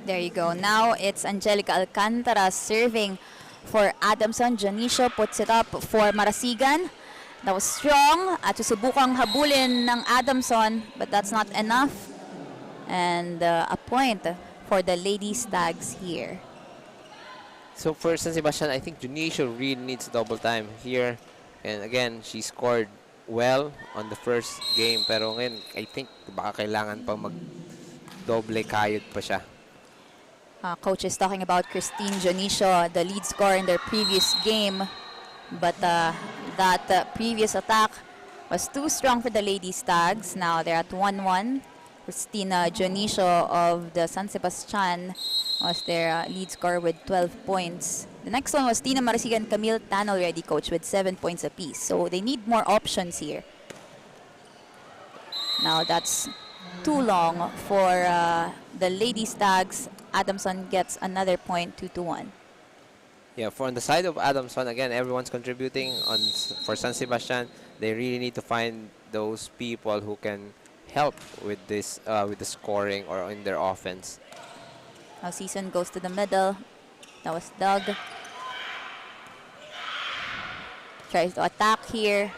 There you go. Now it's Angelica Alcantara serving for Adamson. Janicio puts it up for Marasigan. That was strong at susubukang habulin ng Adamson, but that's not enough. And a point for the Lady Stags here. So for San Sebastian, I think Junicio really needs double time here. And again, she scored well on the first game. Pero ngayon, I think baka kailangan pa mag-doble kayod pa siya. Coach is talking about Christine Jonicio, the lead scorer in their previous game. But that previous attack was too strong for the Lady Stags. Now they're at 1-1. Christina Jonicio of the San Sebastian was their lead scorer with 12 points. The next one was Tina Marasigan and Camille Tan already, coach, with 7 points apiece. So they need more options here. Now that's too long for the Lady Stags. Adamson gets another point, 2-1. Yeah, for on the side of Adamson, again, everyone's contributing. For San Sebastian, they really need to find those people who can help with this, with the scoring or in their offense. Now Season goes to the middle. That was Doug. Tries to attack here.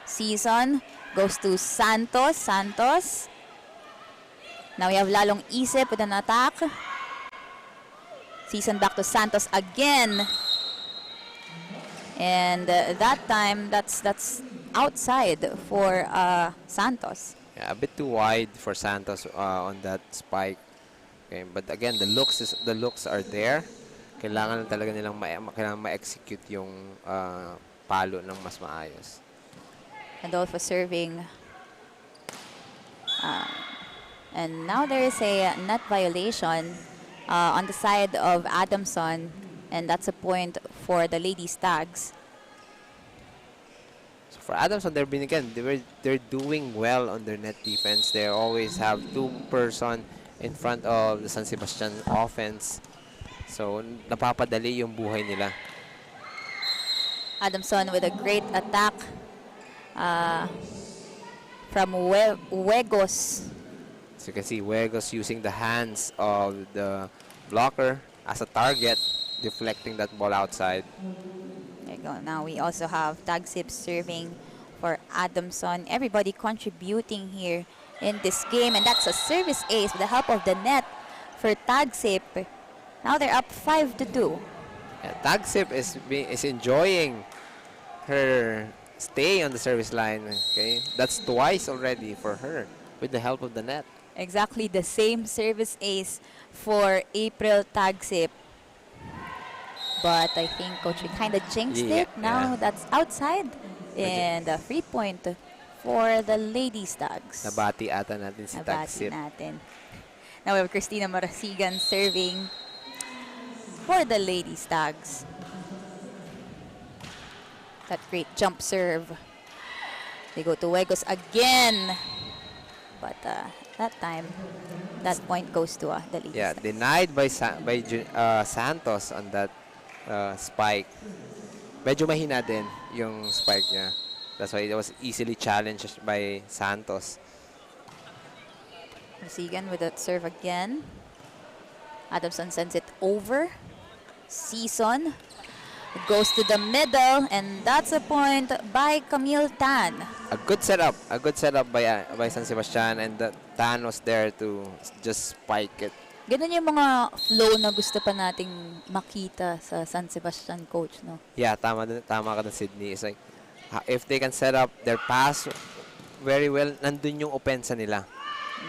Season goes to Santos. Santos. Now we have Lalong Isip with an attack. Season back to Santos again. And that time, that's outside for Santos. Yeah, a bit too wide for Santos on that spike. Okay, but again, the looks are there. Kailangan talaga nilang ma-execute yung palo ng mas maayos. Adolfo serving. And now there is a net violation on the side of Adamson, and that's a point for the Lady Stags. So for Adamson, they're doing well on their net defense. They always have two-person in front of the San Sebastian offense. So napapadali yung buhay nila. Adamson with a great attack from Huegos. So you can see Huegos using the hands of the blocker as a target, deflecting that ball outside. There you go. Now we also have Tagsip serving for Adamson. Everybody contributing here in this game, and that's a service ace with the help of the net for Tagsip. Now they're up 5-2. Yeah, Tagsip is enjoying her stay on the service line. Okay, that's twice already for her with the help of the net. Exactly the same service ace for April Tagsip. But I think Coach kind of jinxed it. Now that's outside. And a free point for the Lady Stags. Nabati ata natin si Tagsip. Natin. Now we have Christina Marasigan serving for the Lady Stags. That great jump serve. They go to Huegos again. But that time, that point goes to the Lady Stags. Denied by Santos on that spike. Medyo mahina din yung spike niya. That's why it was easily challenged by Santos. Marasigan with that serve again. Adamson sends it over. Season goes to the middle, and that's a point by Camille Tan. A good setup by San Sebastian, and Tan was there to just spike it. Ganun yung mga flow na gusto pa nating makita sa San Sebastian, coach, no? Yeah, tama ka dun, Sydney. It's like, if they can set up their pass very well, nandun yung opensa nila.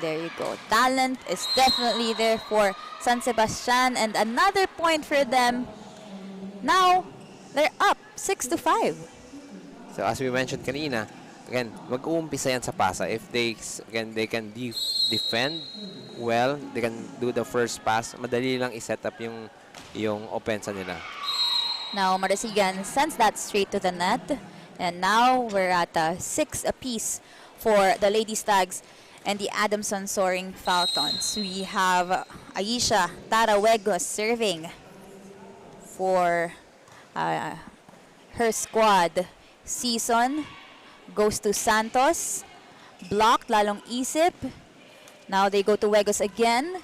There you go. Talent is definitely there for San Sebastian, and another point for them. Now, they're up 6-5. So as we mentioned kanina, again, mag-uumpisa yan sa pasa. If they can defend well, they can do the first pass, madali lang i-set up yung opensa nila. Now, Marasigan sends that straight to the net. And now, we're at 6 apiece for the Lady Stags and the Adamson Soaring Falcons. We have Aisha Tarawegos serving for her squad. Season goes to Santos. Blocked, lalong isip. Now they go to Wegos again.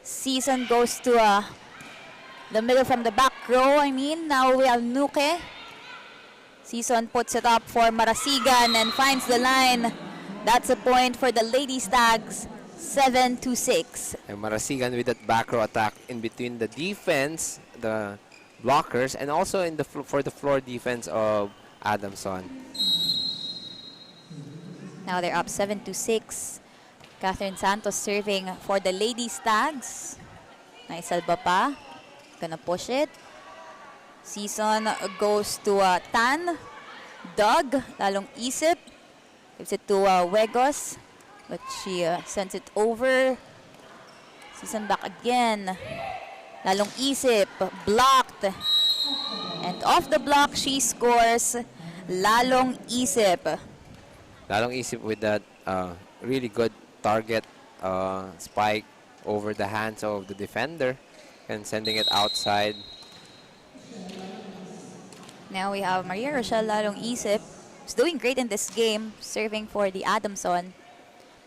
Season goes to the middle from the back row, Now we have Nuke. Season puts it up for Marasigan and finds the line. That's a point for the Lady Stags, 7-6. And Marasigan with that back row attack in between the defense, the blockers, and also in the for the floor defense of Adamson. Now they're up 7-6. Catherine Santos serving for the Lady Stags. Nice salba pa. Gonna push it. Season goes to Tan. Doug, lalong isip. Gives it to Wegos. But she sends it over. Season back again. Lalong isip. Blocked. And off the block, she scores. Lalong isip. Lalong isip with that really good target spike over the hands of the defender and sending it outside. Now we have Maria Rochelle Lalong Isip, who's doing great in this game, serving for the Adamson.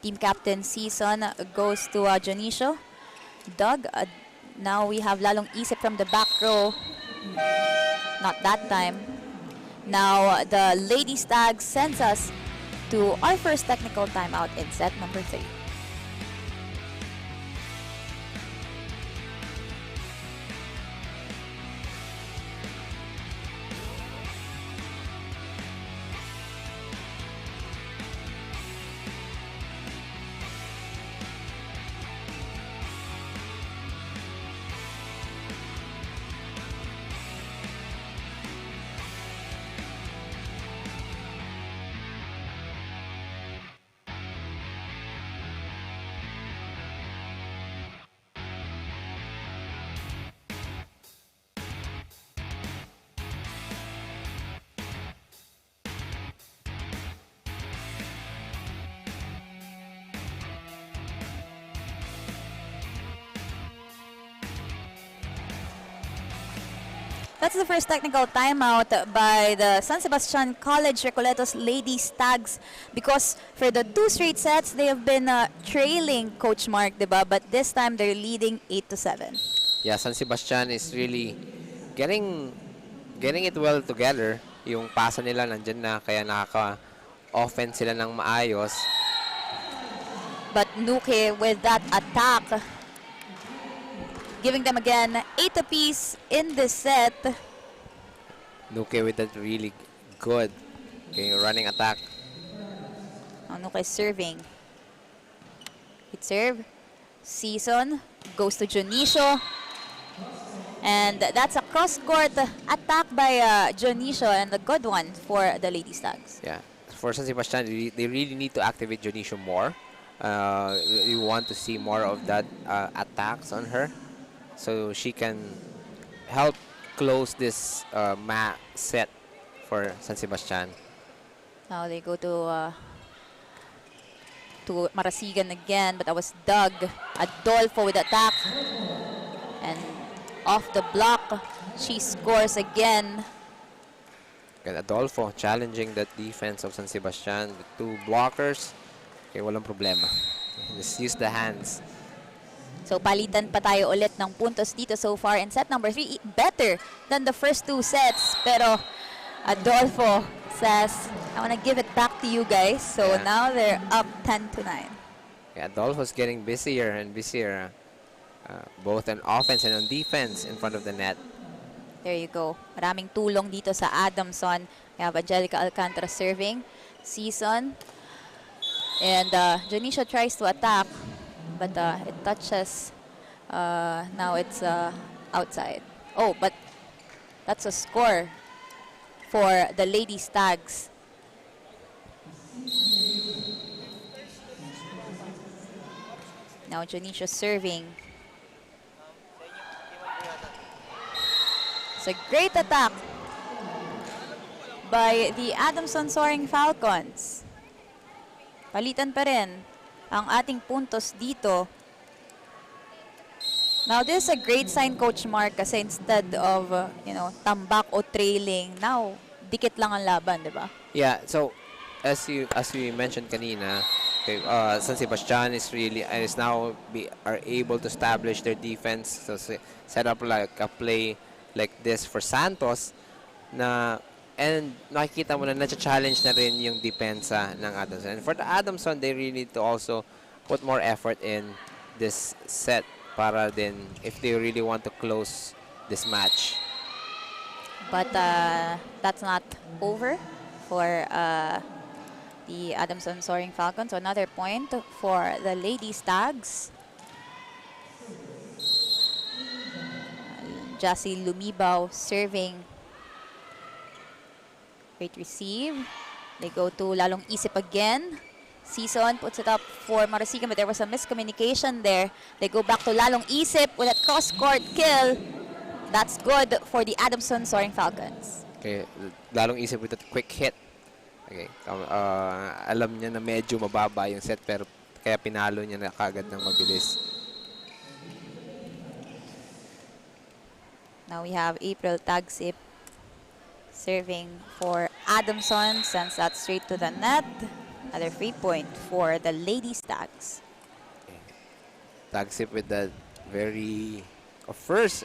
Team captain Season goes to Jonicio. Doug, now we have Lalong Isip from the back row. Not that time. Now the Lady Stag sends us to our first technical timeout in set number 3. That's the first technical timeout by the San Sebastian College Recoletos Lady Stags, because for the 2 straight sets, they have been trailing, Coach Mark, diba? But this time, they're leading 8-7. Yeah, San Sebastian is really getting it well together. Yung pasa nila nandyan na, kaya nakaka-offense sila ng maayos. But Nuke with that attack, giving them again 8 apiece in this set. Nuke with that really good running attack. Nuke serving. Hit serve. Season goes to Jonicio. And that's a cross-court attack by Jonicio, and a good one for the Lady Stags. Yeah, for San Sebastian, they really need to activate Jonicio more. We want to see more of that attacks on her, so she can help close this set for San Sebastian. Now they go to Marasigan again, but that was Doug. Adolfo with attack. And off the block, she scores again. And Adolfo challenging that defense of San Sebastian with 2 blockers. Okay, walang problema. Just use the hands. So palitan pa tayo ulit ng puntos dito so far in set number 3. Better than the first 2 sets. Pero Adolfo says, I want to give it back to you guys. So Yeah. now they're up 10-9. Yeah, Adolfo's getting busier and busier, both on offense and on defense in front of the net. There you go. Maraming tulong dito sa Adamson. We have Angelica Alcantara serving. Season. And Janisha tries to attack. But it touches. Now it's outside. Oh, but that's a score for the Lady Stags. Now Janisha serving. It's a great attack by the Adamson Soaring Falcons. Palitan pa rin ang ating puntos dito. Now, this is a great sign, Coach Mark, kasi instead of, tambak o trailing, now, dikit lang ang laban, di ba? Yeah, so as we mentioned kanina, okay, San Sebastian is now are able to establish their defense. So set up like a play like this for Santos and nakikita mo na na-challenge na rin yung depensa ng Adamson. And for the Adamson, they really need to also put more effort in this set para din if they really want to close this match. But that's not over for the Adamson Soaring Falcons. So another point for the Lady Stags. Jassy Lumibaw serving. Great receive. They go to Lalong Isip again. Season puts it up for Marasigan, but there was a miscommunication there. They go back to Lalong Isip with a cross-court kill. That's good for the Adamson Soaring Falcons. Okay, Lalong Isip with a quick hit. Okay, alam niya na medyo mababa yung set pero kaya pinalo niya na kagad ng mabilis. Now we have April Tagsip serving for Adamson, sends that straight to the net. Another free point for the Lady Stags. Tagsip with that first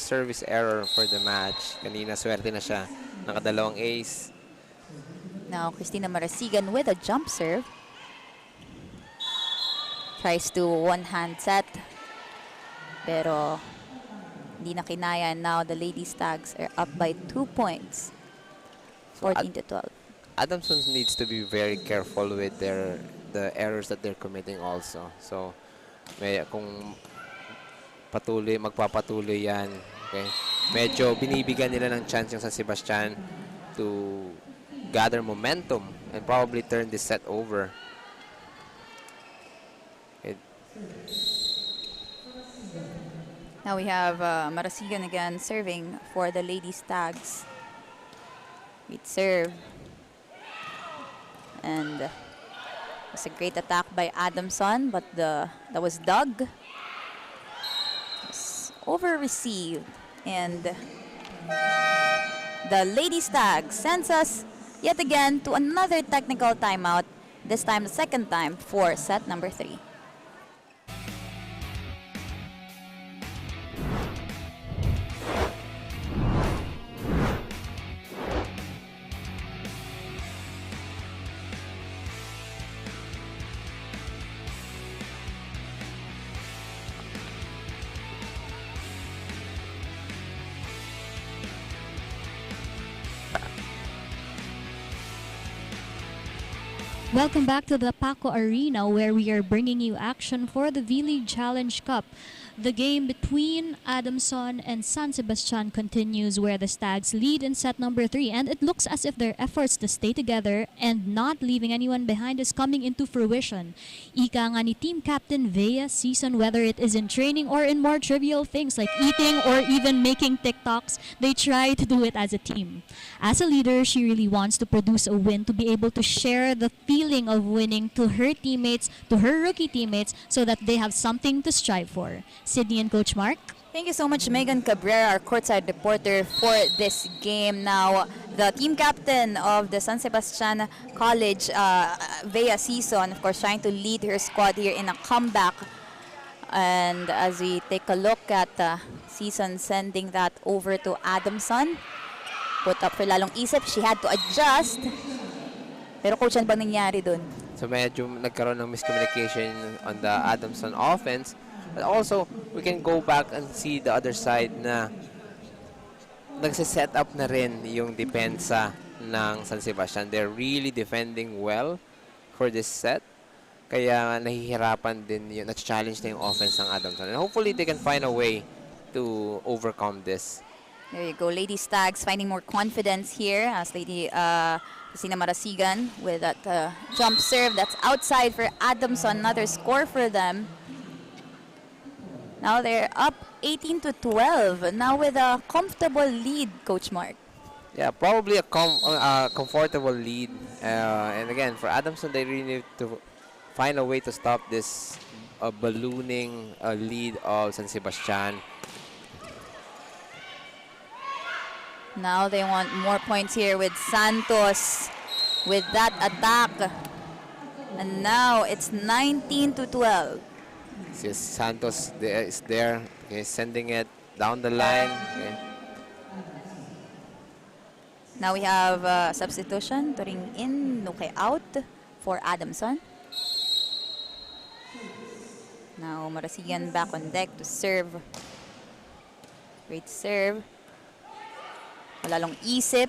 service error for the match. Kanina swerte na siya. Nakadalawang ace. Now Christina Marasigan with a jump serve. Tries to one-hand set. Pero hindi na kinaya. Now the Lady Stags are up by 2 points. 14-12. Adamson needs to be very careful with the errors that they're committing also. So, kung magpapatuloy yan, okay, medyo binibigyan nila ng chance yung San Sebastian to gather momentum and probably turn this set over. Okay. Now we have Marasigan again serving for the Lady Stags. Great serve. And it's a great attack by Adamson, but that was dug. Over-received. And the Lady Stags sends us yet again to another technical timeout, this time the second time for set number 3. Welcome back to the Paco Arena, where we are bringing you action for the vleague Challenge Cup. The game between Adamson and San Sebastian continues, where the Stags lead in set number 3, and it looks as if their efforts to stay together and not leaving anyone behind is coming into fruition. Ika nga ni team captain Vea Season, whether it is in training or in more trivial things like eating or even making TikToks, they try to do it as a team. As a leader, she really wants to produce a win to be able to share the feeling of winning to her teammates, to her rookie teammates, so that they have something to strive for. Sydney and Coach Mark. Thank you so much, Megan Cabrera, our courtside reporter, for this game. Now, the team captain of the San Sebastian College, Vea Season, of course, trying to lead her squad here in a comeback And as we take a look at Season sending that over to Adamson. Put up for lalong isip. She had to adjust. Pero coach, ano bang nangyari dun? So medyo nagkaroon ng miscommunication on the Adamson offense. But also, we can go back and see the other side na nagsiset up na rin yung depensa ng San Sebastian. They're really defending well for this set. Kaya nahihirapan din yung na-challenge na yung offense ng Adamson. And hopefully, they can find a way to overcome this. There you go. Lady Stags finding more confidence here as Lady Christina Marasigan with that jump serve. That's outside for Adamson. Another score for them. Now they're up 18-12. Now with a comfortable lead, Coach Mark. Yeah, probably a comfortable lead. And again, for Adamson, they really need to find a way to stop this ballooning lead of San Sebastian. Now they want more points here with Santos with that attack. And now it's 19-12. See, Santos is there, okay, sending it down the line. Okay. Now we have substitution. Turing in, Nuke out for Adamson. Now Marasigan back on deck to serve. Great serve. Lalong isip.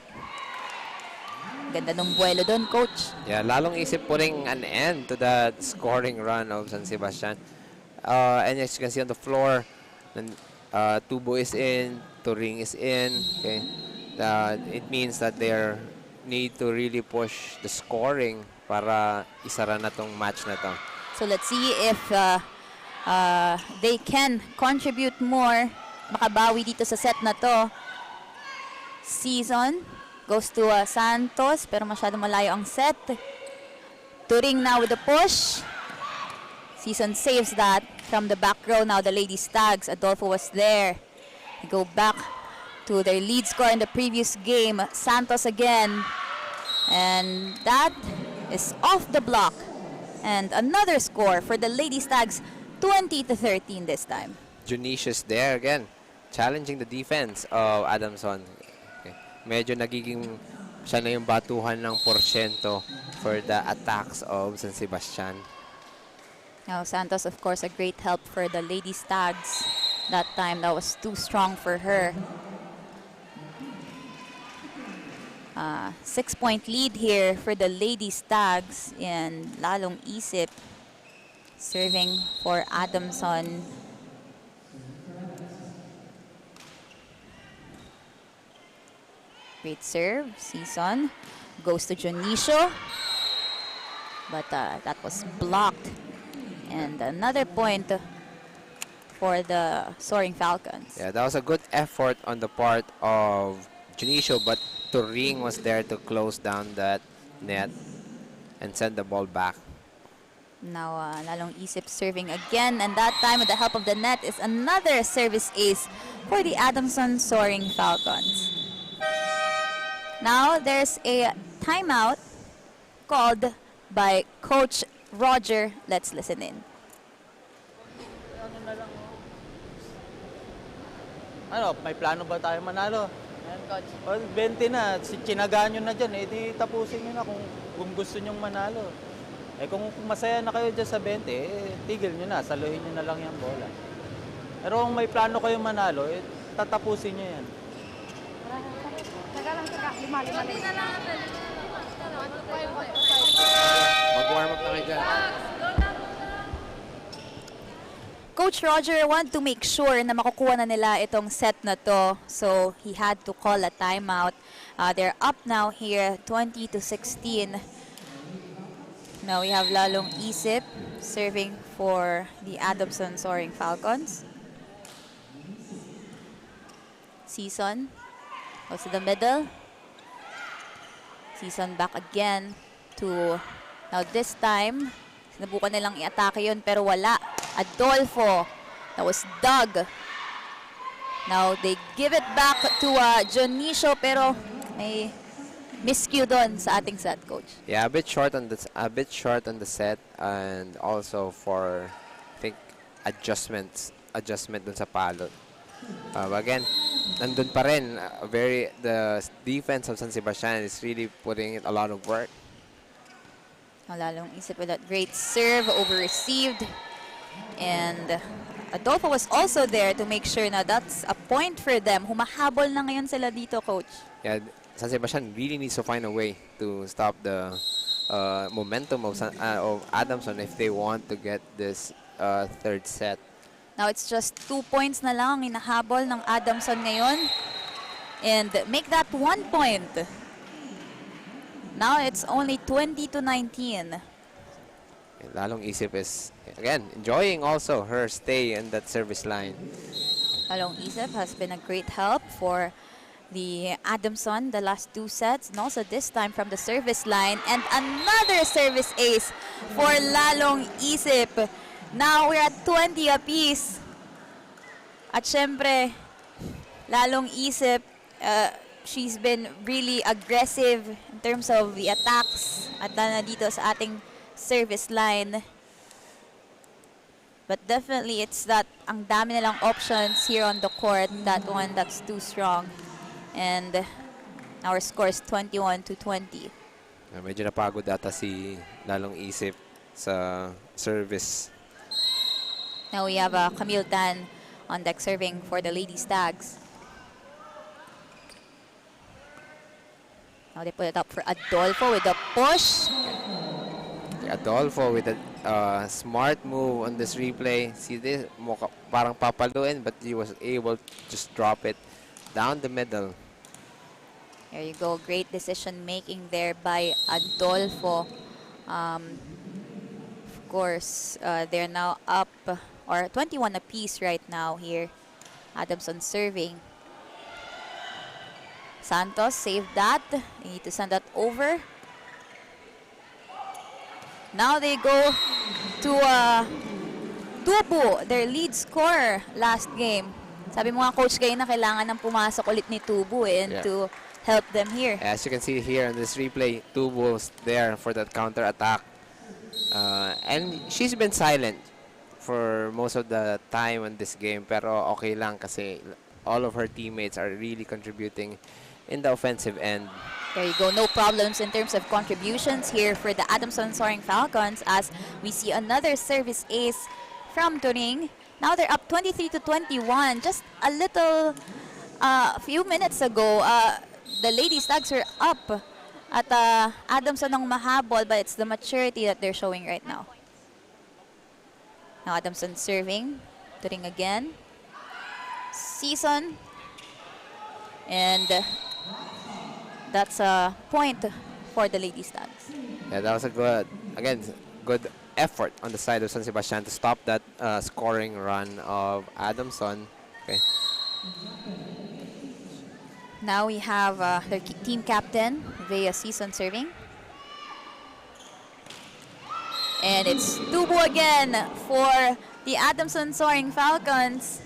Ganda ng buwelo doon, coach. Yeah, lalong isip po rin an end to that scoring run of San Sebastian. And as you can see on the floor, Tubo is in, Turing is in. Okay, it means that they need to really push the scoring para isara na tong match na to. So let's see if they can contribute more, makabawi dito sa set na to. Season goes to Santos, pero masyado malayo ang set. Turing now with the push. Season saves that from the back row. Now the Lady Stags, Adolfo was there. They go back to their lead score in the previous game. Santos again. And that is off the block. And another score for the Lady Stags, 20-13 this time. Junicious there again, challenging the defense of Adamson. Medyo nagiging siya na yung batuhan ng porsyento for the attacks of San Sebastian. Now Santos, of course, a great help for the Lady Stags. That time, that was too strong for her. 6-point lead here for the Lady Stags, and lalong isip serving for Adamson. Great serve. Season goes to Jonicio, but that was blocked. And another point for the Soaring Falcons. Yeah, that was a good effort on the part of Junicio, but Turing was there to close down that net and send the ball back. Now, lalong isip serving again, and that time with the help of the net is another service ace for the Adamson Soaring Falcons. Now, there's a timeout called by Coach Roger. Let's listen in. Ano, may plano ba tayo manalo? Well, 20 na. Chinagaan nyo na dyan. Eh, di tapusin nyo na kung gusto nyong manalo. Eh, kung masaya na kayo dyan sa 20, eh, tigil nyo na. Saluhin nyo na lang yung bola. Pero kung may plano kayo manalo, eh, tatapusin nyo yan. Mag-warm up na kayo dyan. Coach Roger wanted to make sure na makukuha na nila itong set na to. So, he had to call a timeout. They're up now here, 20-16. Now, we have lalong isip serving for the Adamson Soaring Falcons. Season goes to the middle. Season back again to, now this time, sinubukan nilang i-atake yun pero wala. Adolfo, that was Doug. Now they give it back to Jonicio pero may miscue doon sa ating set, coach. Yeah, a bit short on the set, and also for, I think, adjustment dun sa palo. Again, nandun pa rin. The defense of San Sebastian is really putting in a lot of work. Lalong isip with that great serve, over-received. And Adolfo was also there to make sure na that's a point for them. Humahabol na ngayon sila dito, Coach. Yeah, San Sebastian really needs to find a way to stop the momentum of Adamson if they want to get this third set. Now it's just 2 points na lang ang inahabol ng Adamson ngayon. And make that 1 point. Now it's only 20-19. Lalong Isip is, again, enjoying also her stay in that service line. Lalong Isip has been a great help for the Adamson the last 2 sets. And also this time from the service line. And another service ace for Lalong Isip. Now we're at 20 apiece. At syempre, Lalong Isip, she's been really aggressive in terms of the attacks at na dito sa ating service line. But definitely it's that ang dami nilang options here on the court. That one that's too strong. And our score is 21-20. Medyo napagod ata si Lalong Isip sa service. Now we have Camille Tan on deck serving for the Lady Stags. Now they put it up for Adolfo with a push. Adolfo with a smart move on this replay. See this, parang papaluin, but he was able to just drop it down the middle. There you go, great decision making there by Adolfo. Of course, they're now up, or 21 apiece right now here. Adamson serving. Santos saved that. They need to send that over. Now they go to Tubo, their lead scorer last game. Sabi mo nga, Coach Gay, na kailangan ng pumasok ulit ni Tubo to help them here. As you can see here in this replay, Tubo's there for that counter attack. And she's been silent for most of the time on this game, pero okay lang kasi all of her teammates are really contributing in the offensive end. There you go, no problems in terms of contributions here for the Adamson Soaring Falcons as we see another service ace from Turing. Now they're up 23-21. Just a little, few minutes ago, the Lady Stags were up at Adamson ang mahabol, but it's the maturity that they're showing right now. Now Adamson serving, Turing again. Season. And that's a point for the Lady Stags. Yeah, that was a good effort on the side of San Sebastian to stop that scoring run of Adamson. Okay. Now we have their team captain, Vea Season serving. And it's Tubo again for the Adamson Soaring Falcons,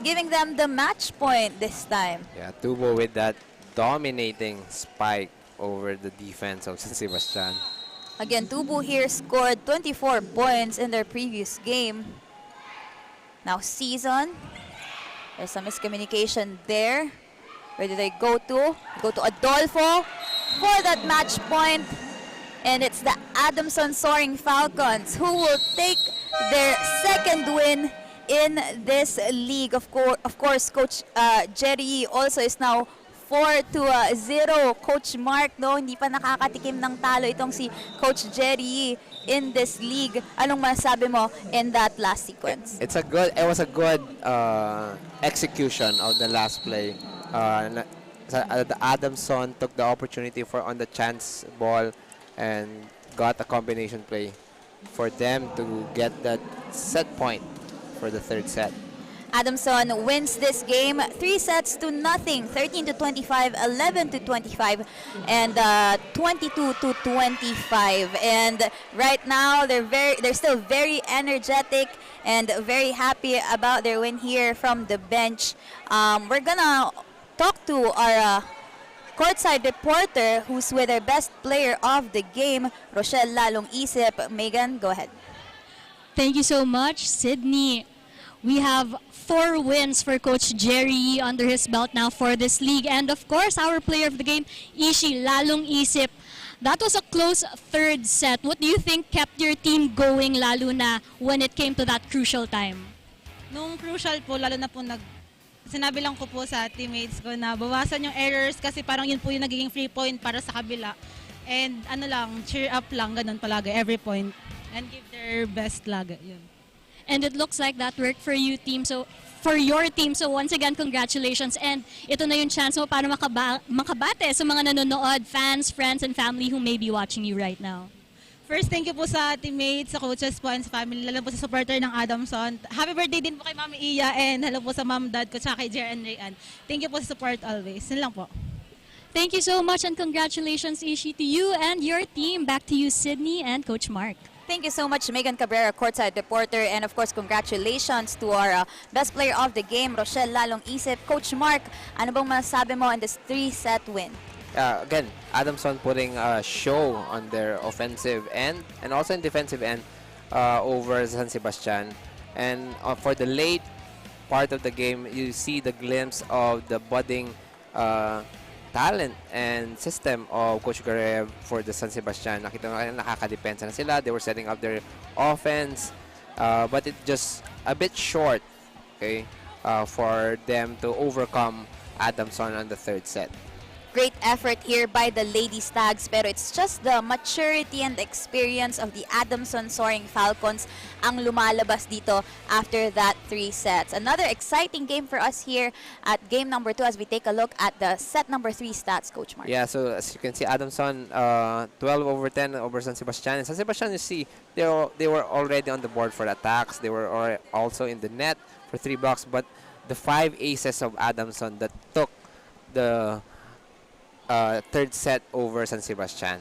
giving them the match point this time. Yeah, Tubo with that dominating spike over the defense of San Sebastian. Again, Tubo here scored 24 points in their previous game. Now Season, there's some miscommunication there. Where do they go to? Go to Adolfo for that match point. And it's the Adamson Soaring Falcons who will take their second win in this league. Of course, Coach Jerry also is now 4-0. Coach Mark, no, hindi pa nakakatikim ng talo itong si Coach Jerry in this league. Anong masabi mo in that last sequence? It was a good execution of the last play. The Adamson took the opportunity on the chance ball and got a combination play for them to get that set point for the third set. Adamson wins this game 3-0, 13-25, 11-25, and 22-25. And right now they're still very energetic and very happy about their win here from the bench. We're gonna talk to our courtside reporter who's with our best player of the game, Rochelle Lalong Isip. Megan, go ahead. Thank you so much, Sydney. We have 4 wins for Coach Jerry under his belt now for this league. And of course, our player of the game, Ishi, lalong isip. That was a close third set. What do you think kept your team going lalo na when it came to that crucial time? Nung crucial po, lalo na po sinabi lang ko po sa teammates ko na bawasan yung errors kasi parang yun po yung nagiging free point para sa kabila. And ano lang, cheer up lang, ganun palagi, every point. And give their best lag. Yun. And it looks like that worked for you team. So for your team. So once again, congratulations. And ito na yung chance mo para makabate sa mga nanonood, fans, friends, and family who may be watching you right now. First, thank you po sa teammates, sa coaches po, and sa family, lalo po sa supporter ng Adamson. Happy birthday din po kay Mami Iya, and hello po sa mom, dad ko, tsaka kay Jer and Rayan. Thank you po sa support always. Yun lang po. Thank you so much and congratulations, Ishi, to you and your team. Back to you, Sydney and Coach Mark. Thank you so much, Megan Cabrera, courtside reporter. And of course, congratulations to our best player of the game, Rochelle Lalong Isip. Coach Mark, ano bang masasabi mo in this 3-set win? Again, Adamson putting a show on their offensive end and also in defensive end over San Sebastian. And for the late part of the game, you see the glimpse of the budding talent and system of Coach Garev for the San Sebastian. Nakita nga nakakadepensa na sila. They were setting up their offense, but it just a bit short, okay, for them to overcome Adamson on the third set. Great effort here by the Lady Stags, pero it's just the maturity and experience of the Adamson Soaring Falcons ang lumalabas dito after that 3 sets. Another exciting game for us here at game number 2 as we take a look at the set number 3 stats, Coach Mark. Yeah, so as you can see, Adamson 12/10 over San Sebastian. And San Sebastian, you see, they were already on the board for attacks. They were also in the net for 3 blocks, but the 5 aces of Adamson that took the third set over San Sebastian.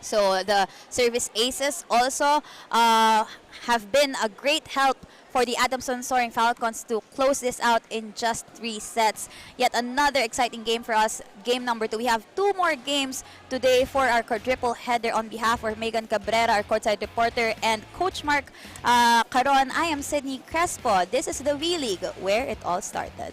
So the service aces also have been a great help for the Adamson Soaring Falcons to close this out in just 3 sets. Yet another exciting game for us, game number 2. We have 2 more games today for our quadruple header. On behalf of Megan Cabrera, our courtside reporter, and Coach Mark Caron, I am Sydney Crespo. This is the vleague, where it all started.